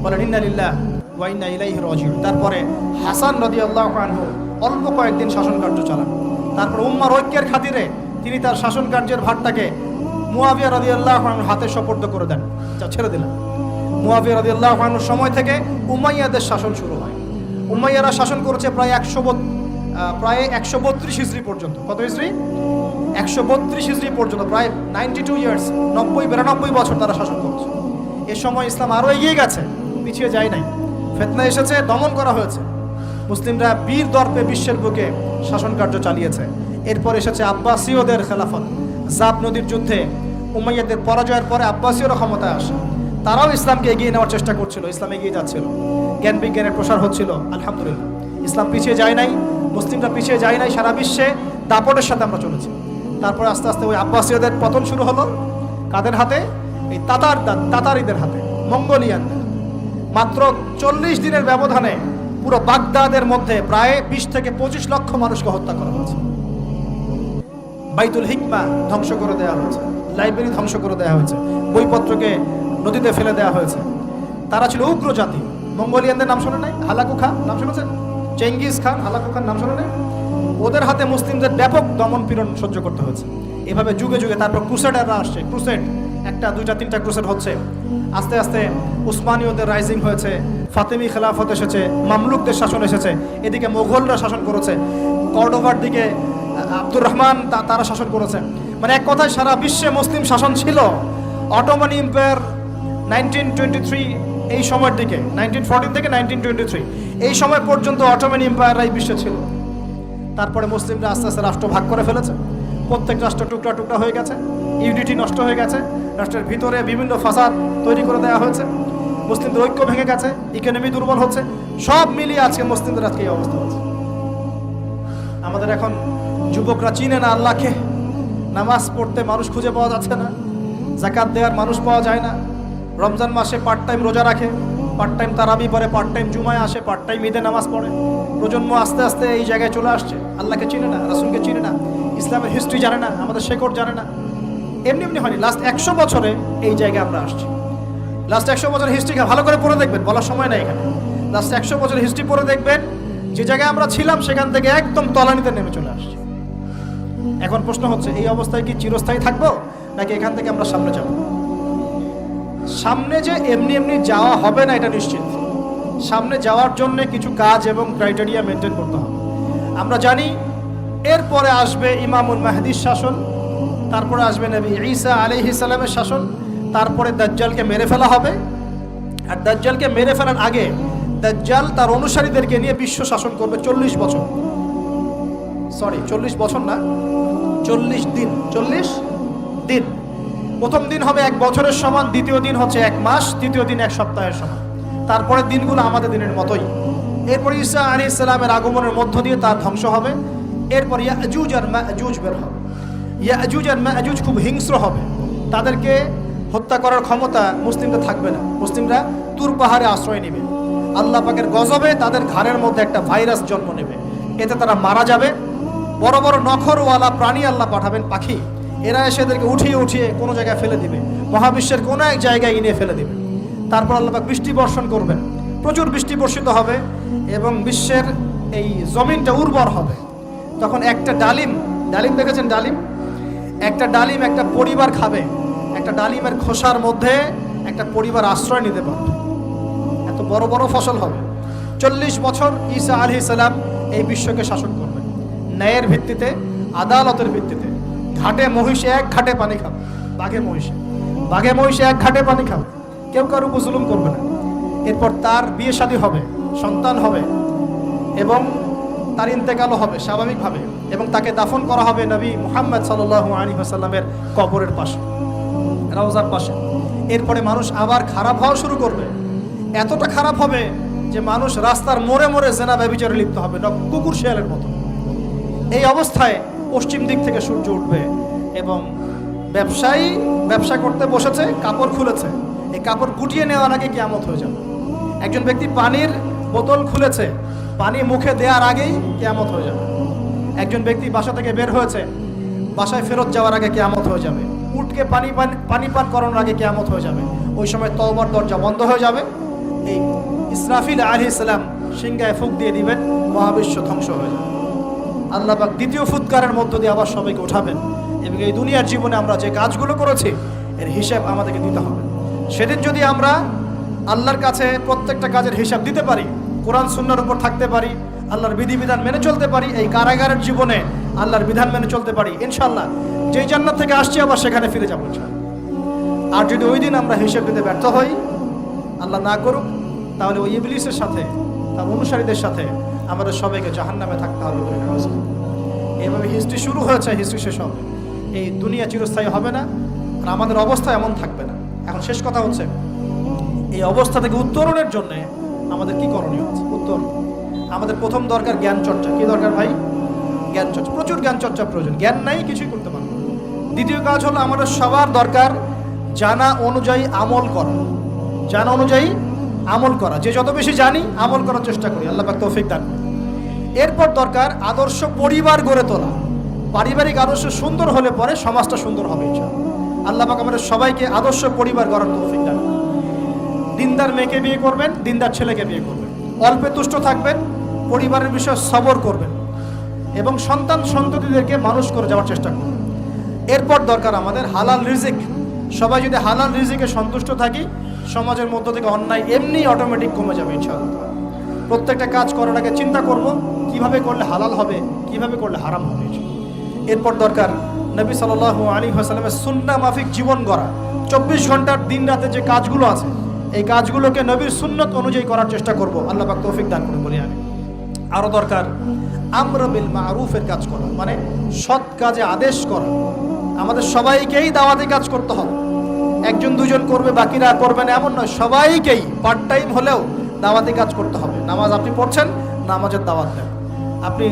বলেন ইন্না লিল্লাহি ওয়া ইন্না ইলাইহি রাজিউন। তারপরে হাসান রাদিয়াল্লাহু আনহু অল্প কয়েকদিন শাসন কার্য চালান। তারপর উম্মার ঐক্যের খাতিরে তিনি তার শাসন কার্যের ভারটাকে মুয়াবিয়া রাদিয়াল্লাহু আনহুর হাতে সোপর্দ করে দেন, ছেড়ে দিলেন। মুয়াবিয়া রাদিয়াল্লাহু আনহুর সময় থেকে উমাইয়াদের শাসন শুরু হয়। উমাইয়ারা শাসন করেছে প্রায় 132 হিজরি পর্যন্ত। কত হিজরি? 132 হিজরি পর্যন্ত, প্রায় 92 ইয়ার্স, 92 বছর তারা শাসন করছে। এ সময় ইসলাম আরও এগিয়ে গেছে, পিছিয়ে যায় নাই। ফিতনা এসেছে, দমন করা হয়েছে। মুসলিমরা বীর দর্পে বিশ্বের বুকে শাসন কার্য চালিয়েছে। এরপর এসেছে আব্বাসীয়দের খেলাফত। জাব নদীর যুদ্ধে উমাইয়াদের পরাজয়ের পরে আব্বাসীয়রা ক্ষমতায় আসে। তারাও ইসলামকে এগিয়ে নেওয়ার চেষ্টা করছিল, ইসলাম এগিয়ে যাচ্ছিল, জ্ঞান বিজ্ঞানের প্রসার হচ্ছিল। আলহামদুলিল্লাহ, ইসলাম পিছিয়ে যায় নাই, মুসলিমরা পিছিয়ে যায় নাই। সারা বিশ্বে দাপটের সাথে আমরা চলেছি। তারপর আস্তে আস্তে ওই আব্বাসীয়দের পতন শুরু হলো। কাদের হাতে? এই তাতারিদের হাতে, মঙ্গোলিয়ানদের। মাত্র 40 দিনের ব্যবধানে পুরো বাগদাদের মধ্যে প্রায় 20 থেকে 25 লক্ষ মানুষকে হত্যা করা হয়েছে। বাইতুল হিকমা ধ্বংস করে দেওয়া হয়েছে, লাইব্রেরি ধ্বংস করে দেওয়া হয়েছে, বইপত্রকে নদীতে ফেলে দেওয়া হয়েছে। তারা ছিল উগ্র জাতি। মঙ্গোলিয়ানদের নাম শোনে নাই? হালাকু খান নাম শুনেছেন? চেঙ্গিস খান, হালাকু খান নাম শোনে নাই? ওদের হাতে মুসলিমদের ব্যাপক দমন পীড়ন সহ্য করতে হয়েছে। এভাবে যুগে যুগে তারপর ক্রুসেডাররা আসছে। ক্রুসেড, একটা, দুইটা, তিনটা ক্রুসেড হচ্ছে। আস্তে আস্তে উসমানীয়দের রাইজিং হয়েছে, ফাতেমি খেলাফত এসেছে, মামলুকদের শাসন এসেছে। এদিকে মোগলরা শাসন করেছে, কর্ডোভার দিকে আব্দুর রহমান তারা শাসন করেছে। মানে এক কথায় সারা বিশ্বে মুসলিম শাসন ছিল। অটোমান এম্পায়ার 1923 এই সময়ের দিকে, 1914 থেকে 1923 এই সময় পর্যন্ত অটোমান এম্পায়াররাই বিশ্বে ছিল। তারপরে মুসলিমরা আস্তে আস্তে রাষ্ট্র ভাগ করে ফেলেছে। প্রত্যেক রাষ্ট্র টুকরা টুকরা হয়ে গেছে, ইউনিটি নষ্ট হয়ে গেছে, রাষ্ট্রের ভিতরে বিভিন্ন ফাসাদ তৈরি করে দেওয়া হয়েছে, মুসলিমদের ঐক্য ভেঙে গেছে, ইকোনমি দুর্বল হচ্ছে। সব মিলিয়ে আজকে মুসলিমদের আজকে এই অবস্থা হচ্ছে। আমাদের এখন যুবকরা চিনে না আল্লাহকে, নামাজ পড়তে মানুষ খুঁজে পাওয়া যাচ্ছে না, যাকাত দেওয়ার মানুষ পাওয়া যায় না। রমজান মাসে পার্ট টাইম রোজা রাখে, পার্ট টাইম তারাবি পড়ে, পার্ট টাইম জুমায় আসে, পার্ট টাইম ঈদে নামাজ পড়ে। প্রজন্ম আস্তে আস্তে এই জায়গায় চলে আসছে। আল্লাহকে চিনে না, রাসূলকে চিনে না, ইসলামের হিস্ট্রি জানে না, আমাদের শেকড় জানে না। এমনি এমনি হয়নি, লাস্ট 100 বছরে এই জায়গায় আমরা আসছি। লাস্ট 100 বছরের হিস্ট্রি ভালো করে পড়ে দেখবেন, বলার সময় নেই এখানে। লাস্ট 100 বছরের হিস্ট্রি পড়ে দেখবেন, যে জায়গায় আমরা ছিলাম সেখান থেকে একদম তলানিতে নেমে চলে আসছি। এখন প্রশ্ন হচ্ছে, এই অবস্থায় কি চিরস্থায়ী থাকবো, নাকি এখান থেকে আমরা সামনে যাব? সামনে যে এমনি এমনি যাওয়া হবে না এটা নিশ্চিত। সামনে যাওয়ার জন্য কিছু কাজ এবং ক্রাইটেরিয়া মেনটেন করতে হবে। আমরা জানি এরপরে আসবে ইমামুল মাহদির শাসন, তারপরে আসবে নবী ঈসা আলাইহিস সালামের শাসন, তারপরে দাজ্জালকে মেরে ফেলা হবে। আর দাজ্জালকে মেরে ফেলার আগে দাজ্জাল তার অনুসারীদেরকে নিয়ে বিশ্ব শাসন করবে 40 বছর। সরি, 40 বছর না, 40 দিন। 40 দিন। প্রথম দিন হবে 1 বছরের সমান, দ্বিতীয় দিন হচ্ছে 1 মাস, তৃতীয় দিন 1 সপ্তাহের সমান। তারপরে দিনগুলো আমাদের দিনের মতোই। এরপর ঈসা আলাইহিস সালামের আগমনের মধ্য দিয়ে তার ধ্বংস হবে। এরপর ইয়াজুজ আর মাজুজ বের হবে। ইয়াজুজ আর মাজুজ খুব হিংস্র হবে, তাদেরকে হত্যা করার ক্ষমতা মুসলিমদের থাকবে না। মুসলিমরা তুর পাহাড়ে আশ্রয় নেবে। আল্লাহ পাকের গজবে তাদের ঘাড়ের মধ্যে একটা ভাইরাস জন্ম নেবে, এতে তারা মারা যাবে। বড় বড় নখরওয়ালা প্রাণী আল্লাহ পাঠাবেন, পাখি, এরা এসে এদেরকে উঠিয়ে উঠিয়ে কোনো জায়গায় ফেলে দিবে, মহাবিশ্বের কোনো এক জায়গায় এনে ফেলে দিবে। তারপর আল্লাহ পাক বৃষ্টি বর্ষণ করবেন, প্রচুর বৃষ্টি বর্ষিত হবে এবং বিশ্বের এই জমিনটা উর্বর হবে। তখন একটা ডালিম দেখেছেন? ডালিম, একটা ডালিম একটা পরিবার খাবে। একটা ডালিমের খোসার মধ্যে একটা পরিবার আশ্রয় নিতে পারবে। এত বড় বড় ফসল হবে। 40 বছর ঈসা আলাইহিস সালাম এই বিশ্বকে শাসন করবেন ন্যায়ের ভিত্তিতে, আদালতের ভিত্তিতে। ঘাটে মহিষ 1 ঘাটে পানি খাবে, বাঘে মহিষে 1 ঘাটে পানি খাবে, কেউ কারো উপর জুলুম করবে না। এরপর তার বিয়ে শাদী হবে, সন্তান হবে এবং তার ইন্তেকালও হবে স্বাভাবিকভাবে, এবং তাকে দাফন করা হবে নবী মুহাম্মদ সাল্লাল্লাহু আলাইহি ওয়াসাল্লামের কবরের পাশে। রওজার পাশে। এরপরে মানুষ আবার খারাপ হওয়া শুরু করবে, এতটা খারাপ হবে যে মানুষ রাস্তার মোড়ে মোড়ে জেনা ব্যভিচারে লিপ্ত হবে, কুকুর শেয়ালের মতো। এই অবস্থায় পশ্চিম দিক থেকে সূর্য উঠবে এবং ব্যবসায়ী ব্যবসা করতে বসেছে, কাপড় খুলেছে, এই কাপড় গুটিয়ে নেওয়ার আগে কিয়ামত হয়ে যাবে। একজন ব্যক্তি পানির বোতল খুলেছে, পানি মুখে দেওয়ার আগেই কিয়ামত হয়ে যাবে। একজন ব্যক্তি বাসা থেকে বের হয়েছে, বাসায় ফেরত যাওয়ার আগে কিয়ামত হয়ে যাবে। উঠকে পানি পান করানোর আগে কিয়ামত হয়ে যাবে। ওই সময় তওবার দরজা বন্ধ হয়ে যাবে। এই ইসরাফিল আলাইহিস সালাম সিংহায় ফুঁক দিয়ে দিবেন, মহাবিশ্ব ধ্বংস হয়ে যাবে। আল্লাহ পাক দ্বিতীয় ফুৎকারের মধ্য দিয়ে আবার সবাইকে উঠাবেন এবং এই দুনিয়ার জীবনে আমরা যে কাজগুলো করেছি এর হিসাব আমাদেরকে দিতে হবে। সেদিন যদি আমরা আল্লাহর কাছে প্রত্যেকটা কাজের হিসাব দিতে পারি, কোরআন সুন্নাহর উপর থাকতে পারি, আল্লাহর বিধিবিধান মেনে চলতে পারি, এই কারাগারের জীবনে আল্লাহর বিধান মেনে চলতে পারি, ইনশাআল্লাহ যেই জান্নাত থেকে আসছি আবার সেখানে ফিরে যাবো ইনশাআল্লাহ। আর যদি ওই দিন আমরা হিসাব দিতে ব্যর্থ হই, আল্লাহ না করুক, তাহলে ওই ইবলিসের সাথে, তার অনুসারীদের সাথে আমাদের সবাইকে জাহান্নামে থাকতে হবে। এইভাবে হিস্ট্রি শুরু হয়েছে, হিস্ট্রি শেষ হবে। এই দুনিয়া চিরস্থায়ী হবে না, আর আমাদের অবস্থা এমন থাকবে না। এখন শেষ কথা হচ্ছে, এই অবস্থা থেকে উত্তরণের জন্য আমাদের কি করণীয় আছে? উত্তর, আমাদের প্রথম দরকার জ্ঞান চর্চা। কি দরকার ভাই? জ্ঞান চর্চা, প্রচুর জ্ঞান চর্চা প্রয়োজন। জ্ঞান নাই কিছুই করতে পারবো না। দ্বিতীয় কাজ হলো আমাদের সবার দরকার জানা অনুযায়ী আমল করা। জানা অনুযায়ী আমল করা, যে যত বেশি জানি আমল করার চেষ্টা করি, আল্লাহ পাক তৌফিক দান করেন। এরপর দরকার আদর্শ পরিবার গড়ে তোলা। পারিবারিক আদর্শ সুন্দর হলে পরে সমাজটা সুন্দর হবে ইনশাআল্লাহ। আল্লাহ পাক আমাদের সবাইকে আদর্শ পরিবার গড়ার তৌফিক দান করেন। দিনদার মেয়েকে বিয়ে করবেন, দিনদার ছেলেকে বিয়ে করবেন, অল্পে তুষ্ট থাকবেন, পরিবারের বিষয়ে সবর করবেন এবং সন্তান সন্ততিদেরকে মানুষ করে যাওয়ার চেষ্টা করবেন। এরপর দরকার আমাদের হালাল রিজিক। সবাই যদি হালাল রিজিকে সন্তুষ্ট থাকি, সমাজের মধ্য থেকে অন্যায় এমনি অটোমেটিক কমে যাবে ইনশাআল্লাহ। প্রত্যেকটা কাজ করার আগে চিন্তা করব কিভাবে করলে হালাল হবে, কিভাবে করলে হারাম হবে। এরপর দরকার নবী সাল্লাল্লাহু আলাইহি ওয়াসাল্লামের সুন্নাহ মাফিক জীবন গড়া। 24 ঘন্টার দিন রাতে যে কাজগুলো আছে, এই কাজগুলোকে নবীর সুন্নত অনুযায়ী করার চেষ্টা করব। আল্লাহ পাক তৌফিক দান করুন বলি আমি। আরও দরকার আমর বিল মারুফের কাজ করা, মানে সৎ কাজে আদেশ করা। আমাদের সবাইকেই দাওয়াতি কাজ করতে হবে। একজন দুজন করবে, বাকিরা করবে না এমন নয়, সবাইকেই পার্ট টাইম হলেও দাওয়াতি কাজ করতে হবে। নামাজ আপনি পড়ছেন, নামাজের দাওয়াত দেন। আপনি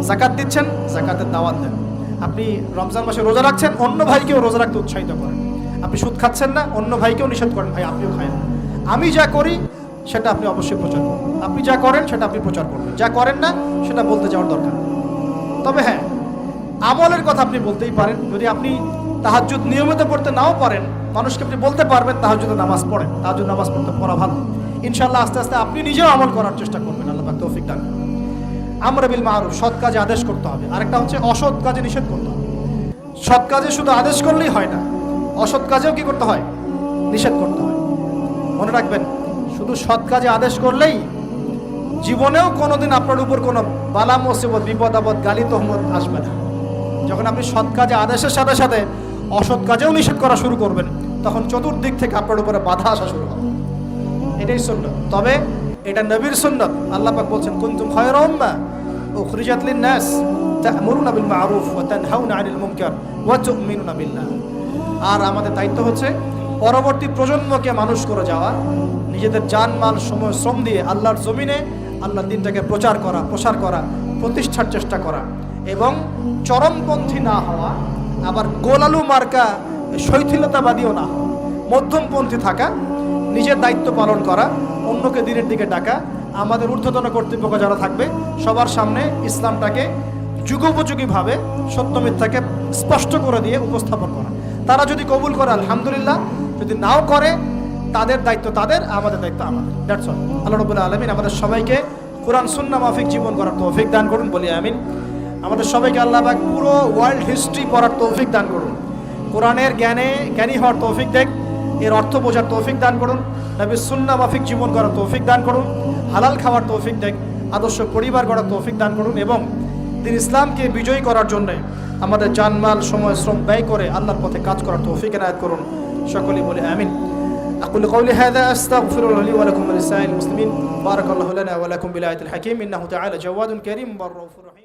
যাকাত দিচ্ছেন, যাকাতের দাওয়াত দেন। আপনি রমজান মাসে রোজা রাখছেন, অন্য ভাইকেও রোজা রাখতে উৎসাহিত করেন। আপনি সুদ খাচ্ছেন না, অন্য ভাইকেও নিষেধ করেন, ভাই আপনিও খায় না। আমি যা করি সেটা আপনি অবশ্যই প্রচার করবেন, আপনি যা করেন সেটা আপনি প্রচার করবেন, যা করেন না সেটা বলতে যাওয়ার দরকার। তবে হ্যাঁ, আমলের কথা আপনি বলতেই পারেন। যদি আপনি তাহাজ্জুদ নিয়মিত পড়তে নাও পারেন, মানুষকে আপনি বলতে পারবেন তাহাজ্জুদে নামাজ পড়েন, তাহাজ্জুদ নামাজ পড়া ভালো। ইনশাআল্লাহ আস্তে আস্তে আপনি নিজেও আমল করার চেষ্টা করবেন। আল্লাহ পাক তৌফিক দান করুন। আমর বিল মারুফ, সৎ কাজে আদেশ করতে হবে। আরেকটা হচ্ছে অসৎ কাজে নিষেধ করতে হবে। সৎ কাজে শুধু আদেশ করলেই হয় না, অসৎ কাজেও কি করতে হয়? নিষেধ করতে হয়। মনে রাখবেন, শুধু সৎ কাজে আদেশ করলেই জীবনেও কোনোদিন আপনার উপর কোনো বালা মুসিবত, বিপদ আপদ, গালি তহমত আসবে না। যখন আপনি সৎ কাজে আদেশের সাথে সাথে অসৎ কাজেও নিষেধ করা শুরু করবেন, তখন চতুর্দিক থেকে আপনার উপরে বাধা আসা শুরু হবে। এটাই সুন্নাত। তবে এটা নবীর সুন্নাত। আল্লাহ পাক বলছেন, কুনতুম খায়রা উম্মাহ উখরিজাত লিন-নাস তা'মুরুনা বিল মা'রুফ ওয়া তানহাউনা 'আনিল মুনকার ওয়া তু'মিনুনা বিল্লাহ। আর আমাদের দায়িত্ব হচ্ছে পরবর্তী প্রজন্মকে মানুষ করে যাওয়া, নিজেদের জান মাল সময় শ্রম দিয়ে আল্লাহর জমিনে আল্লাহর দিনটাকে প্রচার করা, প্রসার করা, প্রতিষ্ঠার চেষ্টা করা এবং চরমপন্থী না হওয়া, আবার গোলালু মার্কা শৈথিলতাবাদীও না হওয়া, মধ্যমপন্থী থাকা, নিজের দায়িত্ব পালন করা, অন্যকে দিনের দিকে ডাকা। আমাদের ঊর্ধ্বতন কর্তৃপক্ষ যারা থাকবে সবার সামনে ইসলামটাকে যুগোপযোগীভাবে সত্য মিথ্যাকে স্পষ্ট করে দিয়ে উপস্থাপন করা। তারা যদি কবুল করে আলহামদুলিল্লাহ, যদি নাও করে তাদের দায়িত্ব তাদের, আমাদের দায়িত্ব আমাদের। That's all. আল্লাহ রাব্বুল আলামিন আমাদের সবাইকে কোরআন সুন্নাহ মাফিক জীবন করার তৌফিক দান করুন বলি আমিন। আমাদের সবাইকে আল্লাহ পাক পুরো ওয়ার্ল্ড হিস্ট্রি পড়ার তৌফিক দান করুন। কোরআনের জ্ঞানী হওয়ার তৌফিক দেন, এর অর্থ বোঝার তৌফিক দান করুন, নবীর সুন্নাহ মাফিক জীবন করার তৌফিক দান করুন, হালাল খাওয়ার তৌফিক দেন, আদর্শ পরিবার গড়ার তৌফিক দান করুন এবং দিন ইসলামকে বিজয়ী করার জন্য আমাদের জানমাল সময় শ্রম ব্যয় করে আল্লাহর পথে কাজ করার তৌফিক এনায়েত করুন। সকলেই বলে আমিন। أقول قولي هذا أستغفر الله لي ولكم ولسائر المسلمين. بارك الله لنا ولكم بالآية الحكيم إنه تعالى جواد كريم بر رؤوف رحيم.